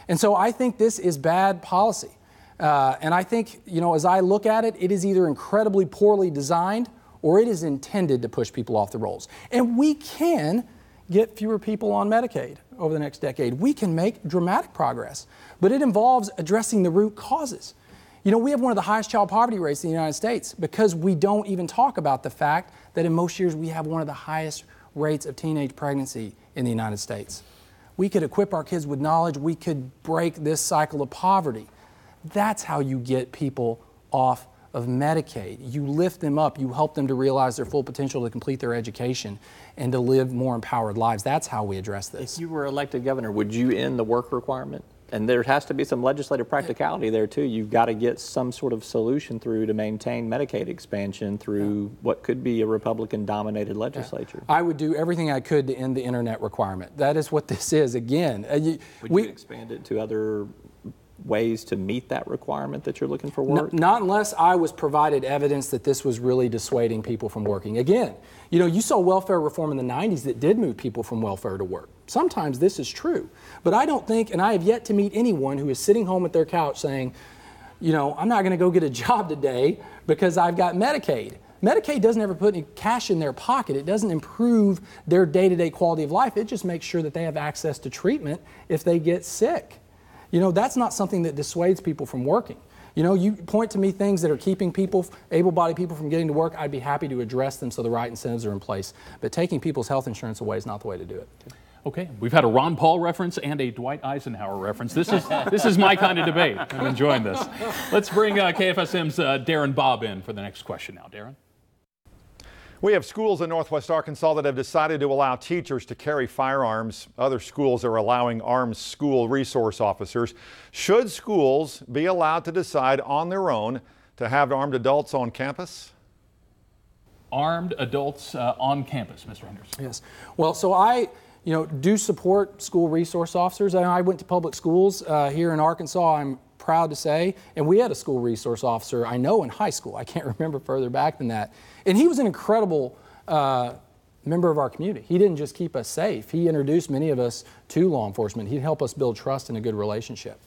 And so I think this is bad policy. And I think, as I look at it, it is either incredibly poorly designed or it is intended to push people off the rolls. And we can get fewer people on Medicaid over the next decade. We can make dramatic progress, but it involves addressing the root causes. We have one of the highest child poverty rates in the United States because we don't even talk about the fact that in most years we have one of the highest rates of teenage pregnancy in the United States. We could equip our kids with knowledge. We could break this cycle of poverty. That's how you get people off of Medicaid. You lift them up. You help them to realize their full potential to complete their education and to live more empowered lives. That's how we address this. If you were elected governor, would you end the work requirement? And there has to be some legislative practicality there, too. You've got to get some sort of solution through to maintain Medicaid expansion through what could be a Republican-dominated legislature. I would do everything I could to end the internet requirement. That is what this is. Again, would you expand it to other ways to meet that requirement that you're looking for work? Not unless I was provided evidence that this was really dissuading people from working. Again, you saw welfare reform in the 90s that did move people from welfare to work. Sometimes this is true, but I don't think, and I have yet to meet anyone who is sitting home at their couch saying, I'm not going to go get a job today because I've got Medicaid. Medicaid doesn't ever put any cash in their pocket. It doesn't improve their day-to-day quality of life. It just makes sure that they have access to treatment if they get sick. That's not something that dissuades people from working. You point to me things that are keeping people, able-bodied people, from getting to work, I'd be happy to address them so the right incentives are in place. But taking people's health insurance away is not the way to do it. Okay, we've had a Ron Paul reference and a Dwight Eisenhower reference. This is my kind of debate. I'm enjoying this. Let's bring KFSM's Darren Bobb in for the next question now. Darren? We have schools in Northwest Arkansas that have decided to allow teachers to carry firearms. Other schools are allowing armed school resource officers. Should schools be allowed to decide on their own to have armed adults on campus? Armed adults on campus, Mr. Henderson. Yes. Well, so I do support school resource officers. I went to public schools here in Arkansas, I'm proud to say, and we had a school resource officer, I know, in high school. I can't remember further back than that. And he was an incredible member of our community. He didn't just keep us safe. He introduced many of us to law enforcement. He'd help us build trust and a good relationship.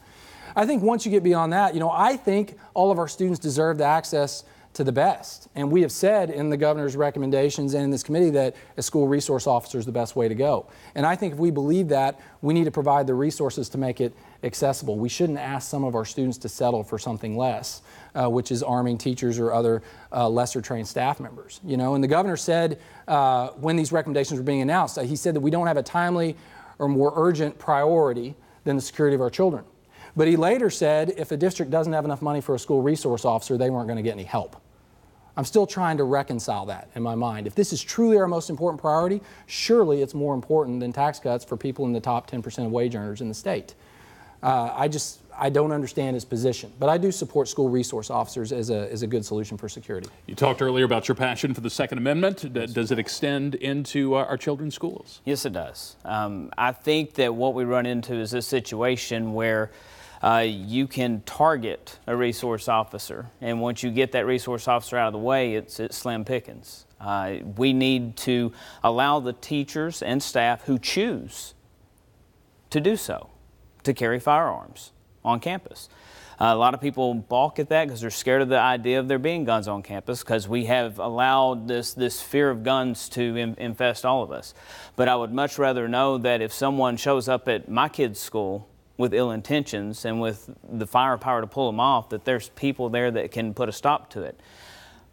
I think once you get beyond that, I think all of our students deserve the access to the best. And we have said in the governor's recommendations and in this committee that a school resource officer is the best way to go. And I think if we believe that, we need to provide the resources to make it accessible. We shouldn't ask some of our students to settle for something less, which is arming teachers or other lesser trained staff members. And the governor said when these recommendations were being announced, he said that we don't have a timely or more urgent priority than the security of our children. But he later said if a district doesn't have enough money for a school resource officer, they weren't going to get any help. I'm still trying to reconcile that in my mind. If this is truly our most important priority, surely it's more important than tax cuts for people in the top 10% of wage earners in the state. I don't understand his position, but I do support school resource officers as a good solution for security. You talked earlier about your passion for the Second Amendment. Does it extend into our children's schools? Yes, it does. I think that what we run into is this situation where you can target a resource officer, and once you get that resource officer out of the way, it's slim pickings. We need to allow the teachers and staff who choose to do so to carry firearms on campus. A lot of people balk at that because they're scared of the idea of there being guns on campus, because we have allowed this fear of guns to infest all of us. But I would much rather know that if someone shows up at my kid's school with ill intentions and with the firepower to pull them off, that there's people there that can put a stop to it.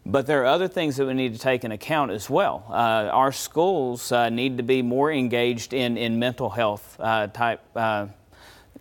But there are other things that we need to take into account as well. Our schools need to be more engaged in mental health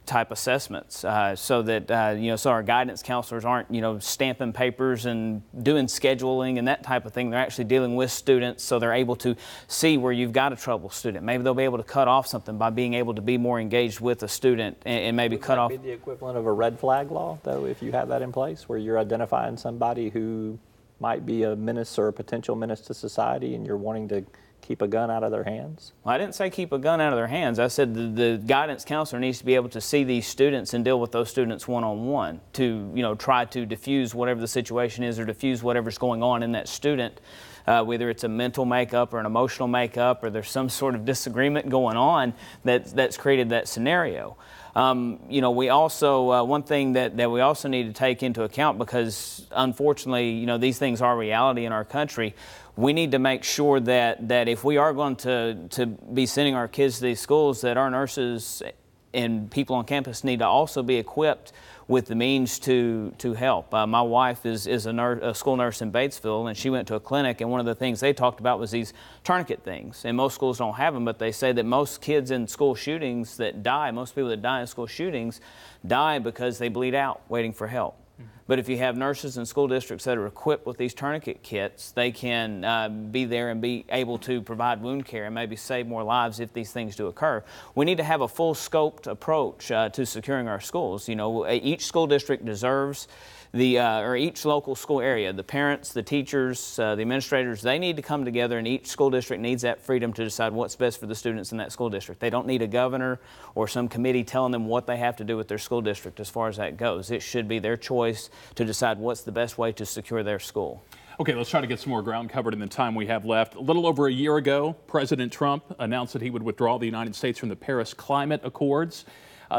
type assessments, so that so our guidance counselors aren't stamping papers and doing scheduling and that type of thing. They're actually dealing with students, so they're able to see where you've got a trouble student. Maybe they'll be able to cut off something by being able to be more engaged with a student and maybe cut off. Would that be the equivalent of a red flag law, though, if you have that in place, where you're identifying somebody who might be a menace or a potential menace to society, and you're wanting to keep a gun out of their hands? Well, I didn't say keep a gun out of their hands. I said the guidance counselor needs to be able to see these students and deal with those students one-on-one to, try to diffuse whatever the situation is or diffuse whatever's going on in that student, whether it's a mental makeup or an emotional makeup or there's some sort of disagreement going on that's created that scenario. We also, one thing that we also need to take into account, because unfortunately, these things are reality in our country, we need to make sure that if we are going to be sending our kids to these schools, that our nurses and people on campus need to also be equipped with the means to help. My wife is a school nurse in Batesville, and she went to a clinic, and one of the things they talked about was these tourniquet things. And most schools don't have them, but they say that most kids in school shootings that die, most people that die in school shootings, die because they bleed out waiting for help. But if you have nurses in school districts that are equipped with these tourniquet kits, they can be there and be able to provide wound care and maybe save more lives if these things do occur. We need to have a full-scoped approach to securing our schools. Each school district deserves or each local school area, the parents, the teachers, the administrators, they need to come together, and each school district needs that freedom to decide what's best for the students in that school district. They don't need a governor or some committee telling them what they have to do with their school district as far as that goes. It should be their choice to decide what's the best way to secure their school. Okay, let's try to get some more ground covered in the time we have left. A little over a year ago, President Trump announced that he would withdraw the United States from the Paris Climate Accords.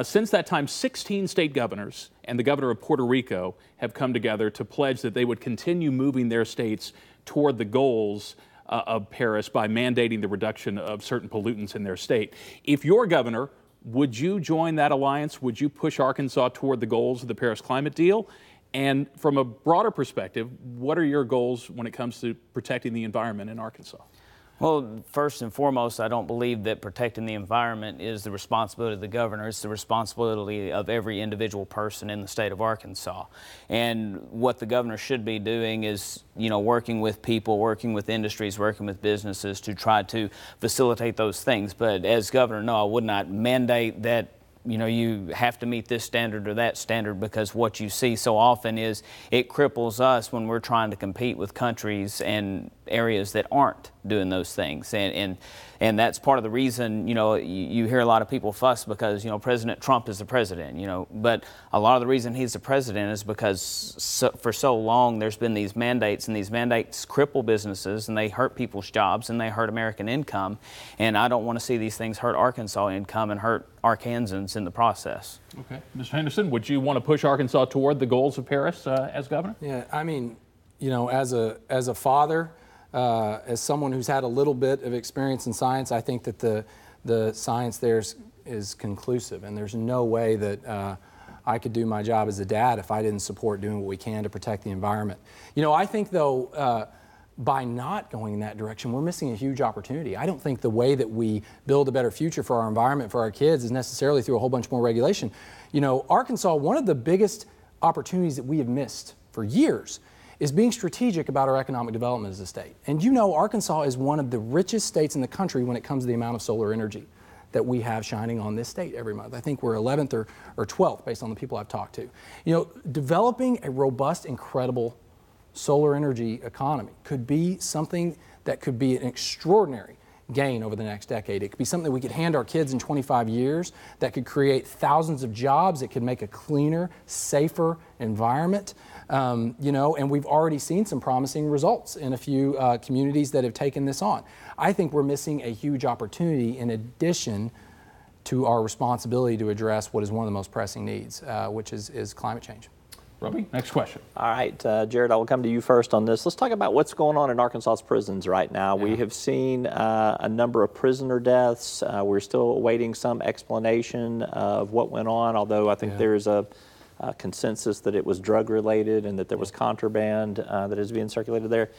Since that time, 16 state governors and the governor of Puerto Rico have come together to pledge that they would continue moving their states toward the goals of Paris by mandating the reduction of certain pollutants in their state. If you're governor, would you join that alliance? Would you push Arkansas toward the goals of the Paris climate deal? And from a broader perspective, what are your goals when it comes to protecting the environment in Arkansas? Well, first and foremost, I don't believe that protecting the environment is the responsibility of the governor. It's the responsibility of every individual person in the state of Arkansas. And what the governor should be doing is, working with people, working with industries, working with businesses to try to facilitate those things. But as governor, no, I would not mandate that you have to meet this standard or that standard, because what you see so often is it cripples us when we're trying to compete with countries and areas that aren't doing those things. And that's part of the reason, you hear a lot of people fuss because, President Trump is the president, but a lot of the reason he's the president is because for so long there's been these mandates, and these mandates cripple businesses, and they hurt people's jobs, and they hurt American income. And I don't want to see these things hurt Arkansas income and hurt Arkansans in the process. Okay. Mr. Henderson, would you want to push Arkansas toward the goals of Paris as governor? Yeah, I mean, as a father, as someone who's had a little bit of experience in science, I think that the science there is conclusive, and there's no way that I could do my job as a dad if I didn't support doing what we can to protect the environment. I think, though, by not going in that direction, we're missing a huge opportunity. I don't think the way that we build a better future for our environment, for our kids, is necessarily through a whole bunch more regulation. Arkansas, one of the biggest opportunities that we have missed for years is being strategic about our economic development as a state. And Arkansas is one of the richest states in the country when it comes to the amount of solar energy that we have shining on this state every month. I think we're 11th or 12th based on the people I've talked to. Developing a robust, incredible solar energy economy could be something that could be an extraordinary gain over the next decade. It could be something that we could hand our kids in 25 years that could create thousands of jobs. It could make a cleaner, safer environment. And we've already seen some promising results in a few communities that have taken this on. I think we're missing a huge opportunity in addition to our responsibility to address what is one of the most pressing needs, which is climate change. Robbie, next question. All right, Jared, I will come to you first on this. Let's talk about what's going on in Arkansas's prisons right now. Yeah. We have seen a number of prisoner deaths. We're still awaiting some explanation of what went on, although I think there's a consensus that it was drug-related and that there was contraband that is being circulated there.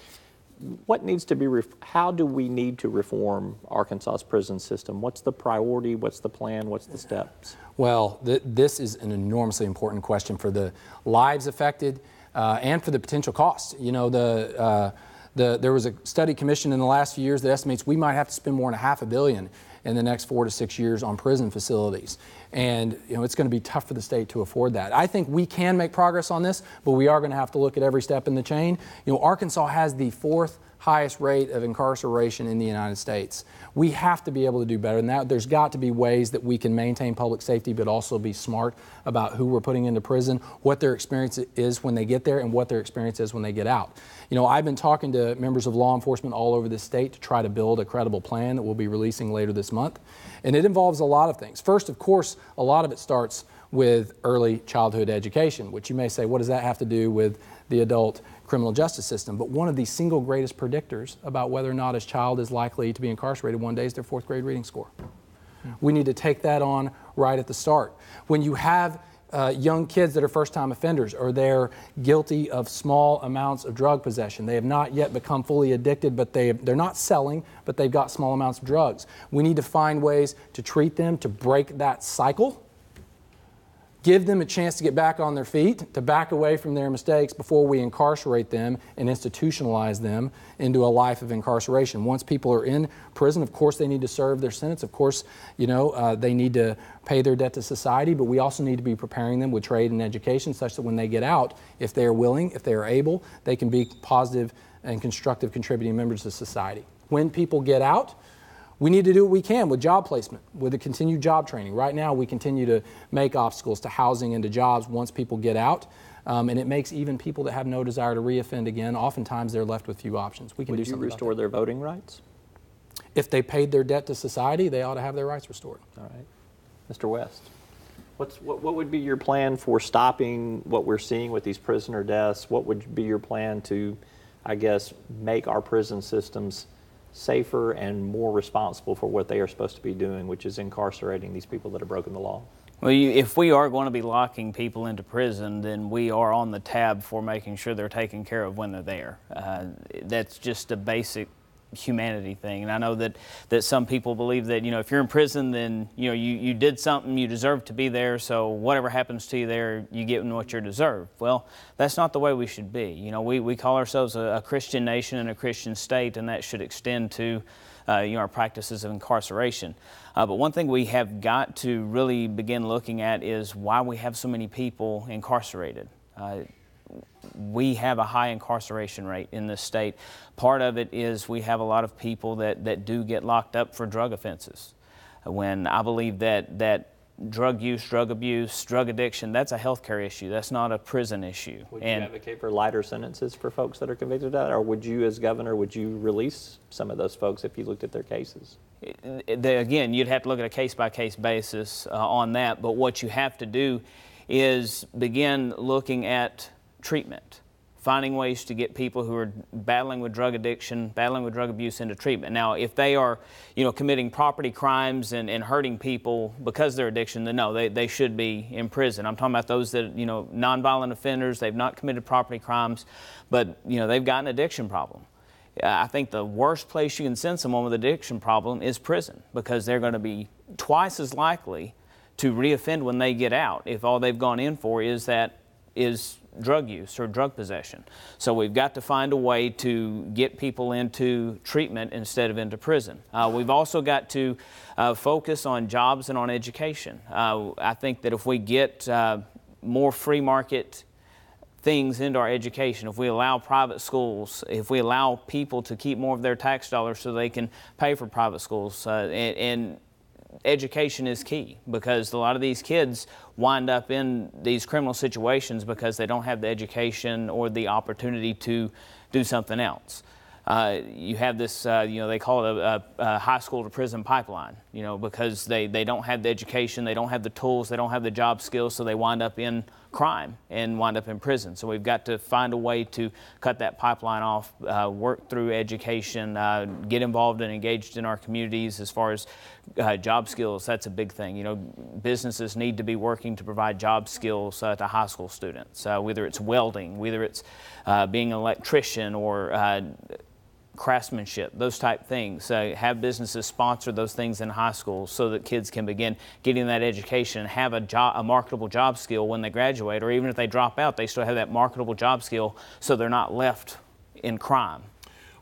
What needs to be, how do we need to reform Arkansas's prison system? What's the priority? What's the plan? What's the steps? Well, this is an enormously important question for the lives affected and for the potential costs. There was a study commissioned in the last few years that estimates we might have to spend more than $500 million in the next 4 to 6 years on prison facilities. And it's going to be tough for the state to afford that. I think we can make progress on this, but we are going to have to look at every step in the chain. Arkansas has the 4th highest rate of incarceration in the United States. We have to be able to do better than that. There's got to be ways that we can maintain public safety, but also be smart about who we're putting into prison, what their experience is when they get there, and what their experience is when they get out. I've been talking to members of law enforcement all over the state to try to build a credible plan that we'll be releasing later this month. And it involves a lot of things. First, of course, a lot of it starts with early childhood education, which you may say, what does that have to do with the adult criminal justice system? But one of the single greatest predictors about whether or not a child is likely to be incarcerated one day is their 4th grade reading score. We need to take that on right at the start. When you have young kids that are first-time offenders, or they're guilty of small amounts of drug possession, they have not yet become fully addicted, but they're not selling, but they've got small amounts of drugs. We need to find ways to treat them, to break that cycle, give them a chance to get back on their feet, to back away from their mistakes before we incarcerate them and institutionalize them into a life of incarceration. Once people are in prison, of course they need to serve their sentence. Of course, they need to pay their debt to society, but we also need to be preparing them with trade and education such that when they get out, if they are willing, if they are able, they can be positive and constructive contributing members of society. When people get out, we need to do what we can with job placement, with the continued job training. Right now, we continue to make obstacles to housing and to jobs once people get out, and it makes even people that have no desire to reoffend again, oftentimes they're left with few options. We can do something about that. Would you restore their voting rights? If they paid their debt to society, they ought to have their rights restored. All right. Mr. West, what would be your plan for stopping what we're seeing with these prisoner deaths? What would be your plan to, I guess, make our prison systems safer and more responsible for what they are supposed to be doing, which is incarcerating these people that have broken the law? Well, if we are going to be locking people into prison, then we are on the tab for making sure they're taken care of when they're there. That's just a basic humanity thing. And I know that some people believe that, if you're in prison, then, you did something, you deserve to be there, so whatever happens to you there, you get what you're deserved. Well, that's not the way we should be. We call ourselves a Christian nation and a Christian state, and that should extend to our practices of incarceration. But one thing we have got to really begin looking at is why we have so many people incarcerated. We have a high incarceration rate in this state. Part of it is we have a lot of people that do get locked up for drug offenses. When I believe that drug use, drug abuse, drug addiction, that's a healthcare issue. That's not a prison issue. Would you advocate for lighter sentences for folks that are convicted of that? Or would you, as governor, would you release some of those folks if you looked at their cases? Again, you'd have to look at a case-by-case basis on that. But what you have to do is begin looking at treatment, finding ways to get people who are battling with drug addiction, battling with drug abuse into treatment. Now, if they are, committing property crimes and hurting people because of their addiction, then no, they should be in prison. I'm talking about those that, nonviolent offenders, they've not committed property crimes, but, they've got an addiction problem. I think the worst place you can send someone with an addiction problem is prison, because they're going to be twice as likely to reoffend when they get out if all they've gone in for is drug use or drug possession. So we've got to find a way to get people into treatment instead of into prison. We've also got to focus on jobs and on education. I think that if we get more free market things into our education, if we allow private schools, if we allow people to keep more of their tax dollars so they can pay for private schools, and education is key, because a lot of these kids wind up in these criminal situations because they don't have the education or the opportunity to do something else. You have this, they call it a high school to prison pipeline, because they don't have the education, they don't have the tools, they don't have the job skills, so they wind up in crime and wind up in prison. So we've got to find a way to cut that pipeline off, work through education, get involved and engaged in our communities as far as job skills. That's a big thing. Businesses need to be working to provide job skills to high school students, whether it's welding, whether it's being an electrician or craftsmanship, those type things. Have businesses sponsor those things in high school so that kids can begin getting that education and have a marketable job skill when they graduate, or even if they drop out, they still have that marketable job skill so they're not left in crime.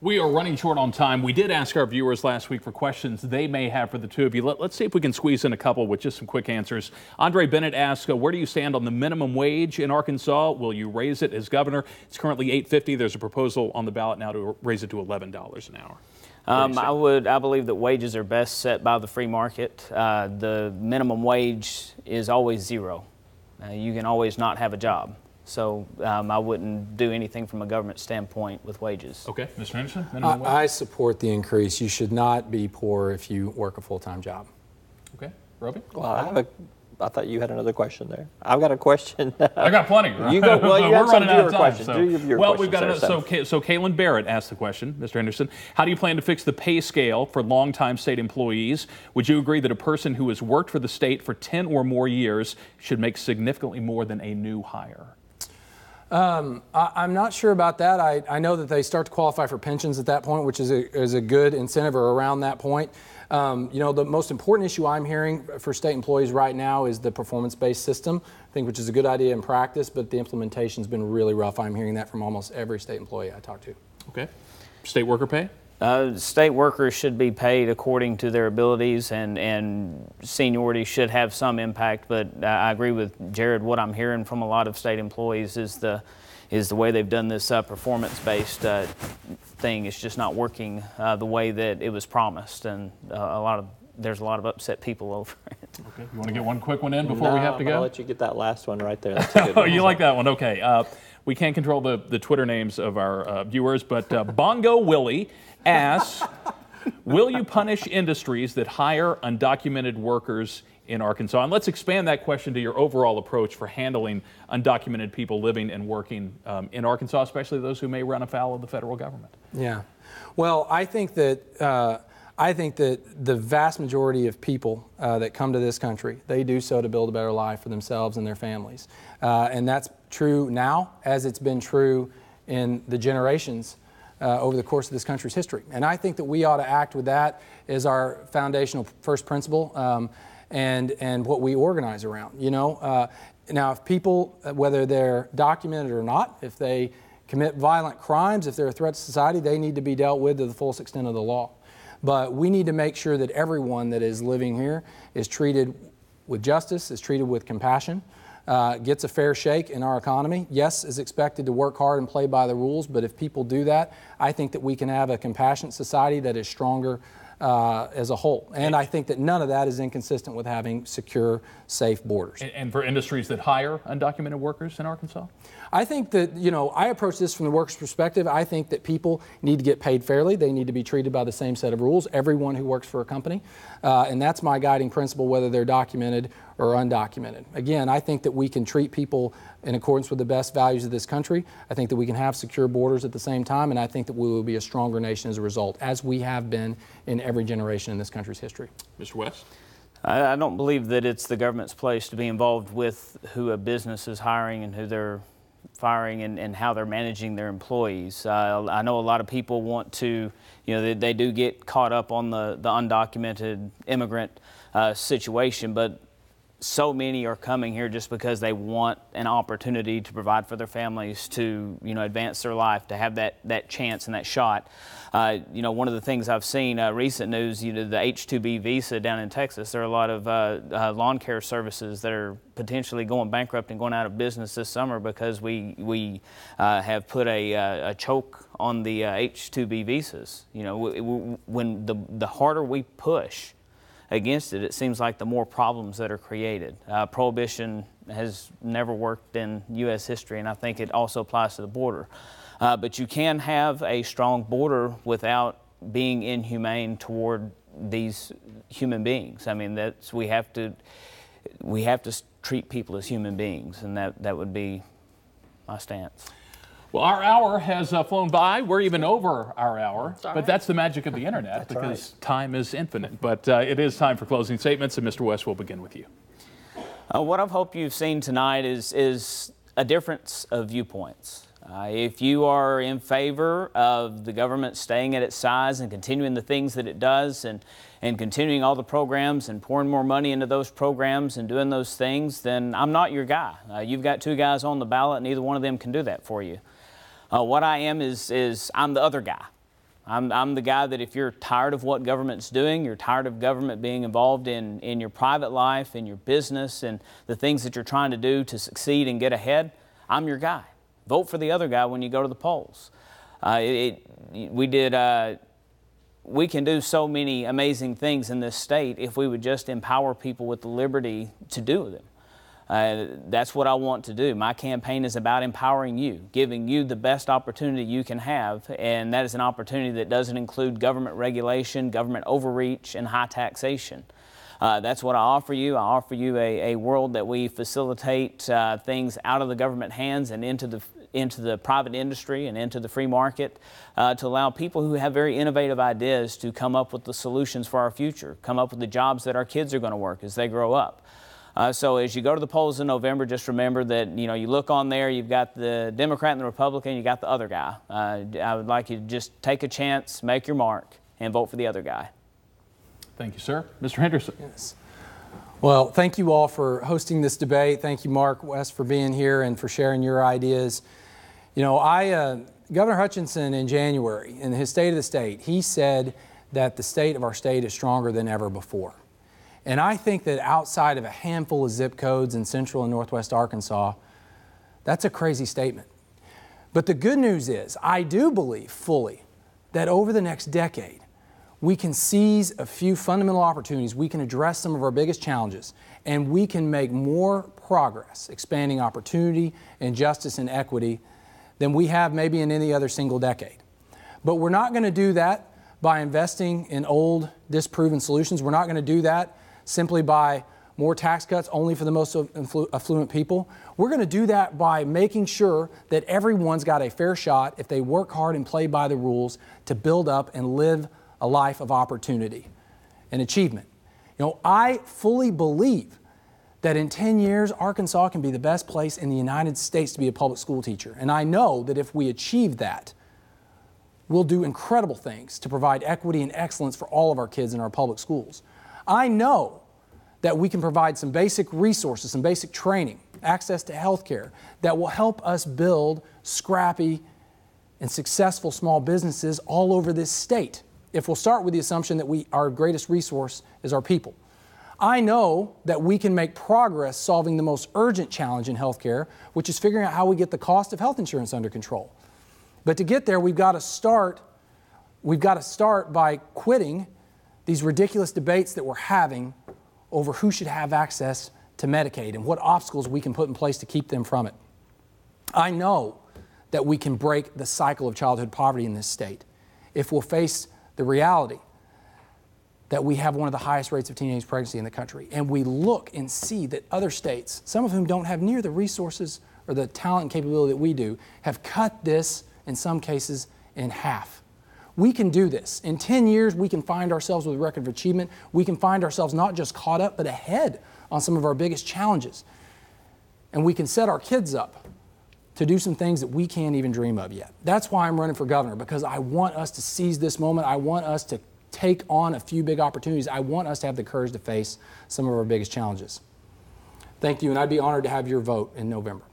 We are running short on time. We did ask our viewers last week for questions they may have for the two of you. Let's see if we can squeeze in a couple with just some quick answers. Andre Bennett asks, where do you stand on the minimum wage in Arkansas? Will you raise it as governor? It's currently $8.50. There's a proposal on the ballot now to raise it to $11 an hour. I believe that wages are best set by the free market. The minimum wage is always zero. You can always not have a job. So I wouldn't do anything from a government standpoint with wages. Okay, Mr. Henderson? I support the increase. You should not be poor if you work a full-time job. Okay, Roby? Well, I thought you had another question there. I've got a question. I got plenty. Right? You go. Well, you have some viewer questions. So. We've got another. So Kaylin Barrett asked the question, Mr. Henderson. How do you plan to fix the pay scale for longtime state employees? Would you agree that a person who has worked for the state for 10 or more years should make significantly more than a new hire? I'm not sure about that. I know that they start to qualify for pensions at that point, which is a good incentive, or around that point. The most important issue I'm hearing for state employees right now is the performance-based system, I think, which is a good idea in practice, but the implementation's been really rough. I'm hearing that from almost every state employee I talk to. Okay. State worker pay? State workers should be paid according to their abilities, and seniority should have some impact. But I agree with Jared. What I'm hearing from a lot of state employees is the way they've done this performance-based thing. It's just not working the way that it was promised, and there's a lot of upset people over it. Okay. You want to get one quick one in before we have to go? I'll let you get that last one right there. That's a good one. You like that one? Okay. We can't control the Twitter names of our viewers, but Bongo Willie asks, will you punish industries that hire undocumented workers in Arkansas? And let's expand that question to your overall approach for handling undocumented people living and working in Arkansas, especially those who may run afoul of the federal government. Yeah. Well, I think that the vast majority of people that come to this country, they do so to build a better life for themselves and their families. And that's true now, as it's been true in the generations over the course of this country's history. And I think that we ought to act with that as our foundational first principle and what we organize around. Now, if people, whether they're documented or not, if they commit violent crimes, if they're a threat to society, they need to be dealt with to the fullest extent of the law. But we need to make sure that everyone that is living here is treated with justice, is treated with compassion, gets a fair shake in our economy. Yes, is expected to work hard and play by the rules, but if people do that, I think that we can have a compassionate society that is stronger as a whole. And I think that none of that is inconsistent with having secure, safe borders. And for industries that hire undocumented workers in Arkansas? I think that, I approach this from the workers' perspective. I think that people need to get paid fairly. They need to be treated by the same set of rules, everyone who works for a company. And that's my guiding principle, whether they're documented or undocumented. Again, I think that we can treat people in accordance with the best values of this country. I think that we can have secure borders at the same time, and I think that we will be a stronger nation as a result, as we have been in every generation in this country's history. Mr. West? I don't believe that it's the government's place to be involved with who a business is hiring and who they're firing and how they're managing their employees. I know a lot of people want to, they do get caught up on the undocumented immigrant situation, but so many are coming here just because they want an opportunity to provide for their families, to advance their life, to have that chance and that shot. One of the things I've seen recent news, the H-2B visa down in Texas, there are a lot of lawn care services that are potentially going bankrupt and going out of business this summer because we have put a choke on the H-2B visas. When the harder we push against it, it seems like the more problems that are created. Prohibition has never worked in U.S. history, and I think it also applies to the border. But you can have a strong border without being inhumane toward these human beings. I mean, we have to treat people as human beings, and that would be my stance. Well, our hour has flown by. We're even over our hour, but that's the magic of the internet because time is infinite. But it is time for closing statements, and Mr. West, we'll begin with you. What I hope you've seen tonight is a difference of viewpoints. If you are in favor of the government staying at its size and continuing the things that it does and continuing all the programs and pouring more money into those programs and doing those things, then I'm not your guy. You've got two guys on the ballot, neither one of them can do that for you. What I am is I'm the other guy. I'm the guy that if you're tired of what government's doing, you're tired of government being involved in your private life, in your business, and the things that you're trying to do to succeed and get ahead, I'm your guy. Vote for the other guy when you go to the polls. We can do so many amazing things in this state if we would just empower people with the liberty to do them. That's what I want to do. My campaign is about empowering you, giving you the best opportunity you can have, and that is an opportunity that doesn't include government regulation, government overreach, and high taxation. That's what I offer you. I offer you a world that we facilitate things out of the government hands and into the private industry and into the free market to allow people who have very innovative ideas to come up with the solutions for our future, come up with the jobs that our kids are going to work as they grow up. So as you go to the polls in November, just remember that, you look on there, you've got the Democrat and the Republican, you got the other guy. I would like you to just take a chance, make your mark, and vote for the other guy. Thank you, sir. Mr. Henderson. Yes. Well, thank you all for hosting this debate. Thank you, Mark West, for being here and for sharing your ideas. Governor Hutchinson in January, in his State of the State, he said that the state of our state is stronger than ever before. And I think that outside of a handful of zip codes in central and northwest Arkansas, that's a crazy statement. But the good news is, I do believe fully that over the next decade, we can seize a few fundamental opportunities, we can address some of our biggest challenges, and we can make more progress expanding opportunity and justice and equity than we have maybe in any other single decade. But we're not going to do that by investing in old, disproven solutions. We're not going to do that simply by more tax cuts only for the most affluent people. We're going to do that by making sure that everyone's got a fair shot, if they work hard and play by the rules, to build up and live a life of opportunity and achievement. I fully believe that in 10 years, Arkansas can be the best place in the United States to be a public school teacher. And I know that if we achieve that, we'll do incredible things to provide equity and excellence for all of our kids in our public schools. I know that we can provide some basic resources, some basic training, access to health care that will help us build scrappy and successful small businesses all over this state, if we'll start with the assumption that our greatest resource is our people. I know that we can make progress solving the most urgent challenge in healthcare, which is figuring out how we get the cost of health insurance under control. But to get there, we've got to start by quitting these ridiculous debates that we're having over who should have access to Medicaid and what obstacles we can put in place to keep them from it. I know that we can break the cycle of childhood poverty in this state if we'll face the reality that we have one of the highest rates of teenage pregnancy in the country. And we look and see that other states, some of whom don't have near the resources or the talent and capability that we do, have cut this, in some cases, in half. We can do this. In 10 years, we can find ourselves with a record of achievement. We can find ourselves not just caught up, but ahead on some of our biggest challenges. And we can set our kids up to do some things that we can't even dream of yet. That's why I'm running for governor, because I want us to seize this moment. I want us to take on a few big opportunities. I want us to have the courage to face some of our biggest challenges. Thank you, and I'd be honored to have your vote in November.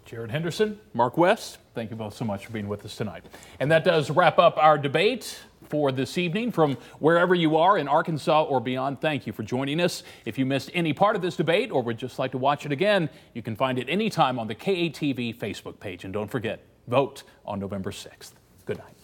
Jared Henderson, Mark West, thank you both so much for being with us tonight. And that does wrap up our debate for this evening. From wherever you are in Arkansas or beyond, thank you for joining us. If you missed any part of this debate or would just like to watch it again, you can find it anytime on the KATV Facebook page. And don't forget, vote on November 6th. Good night.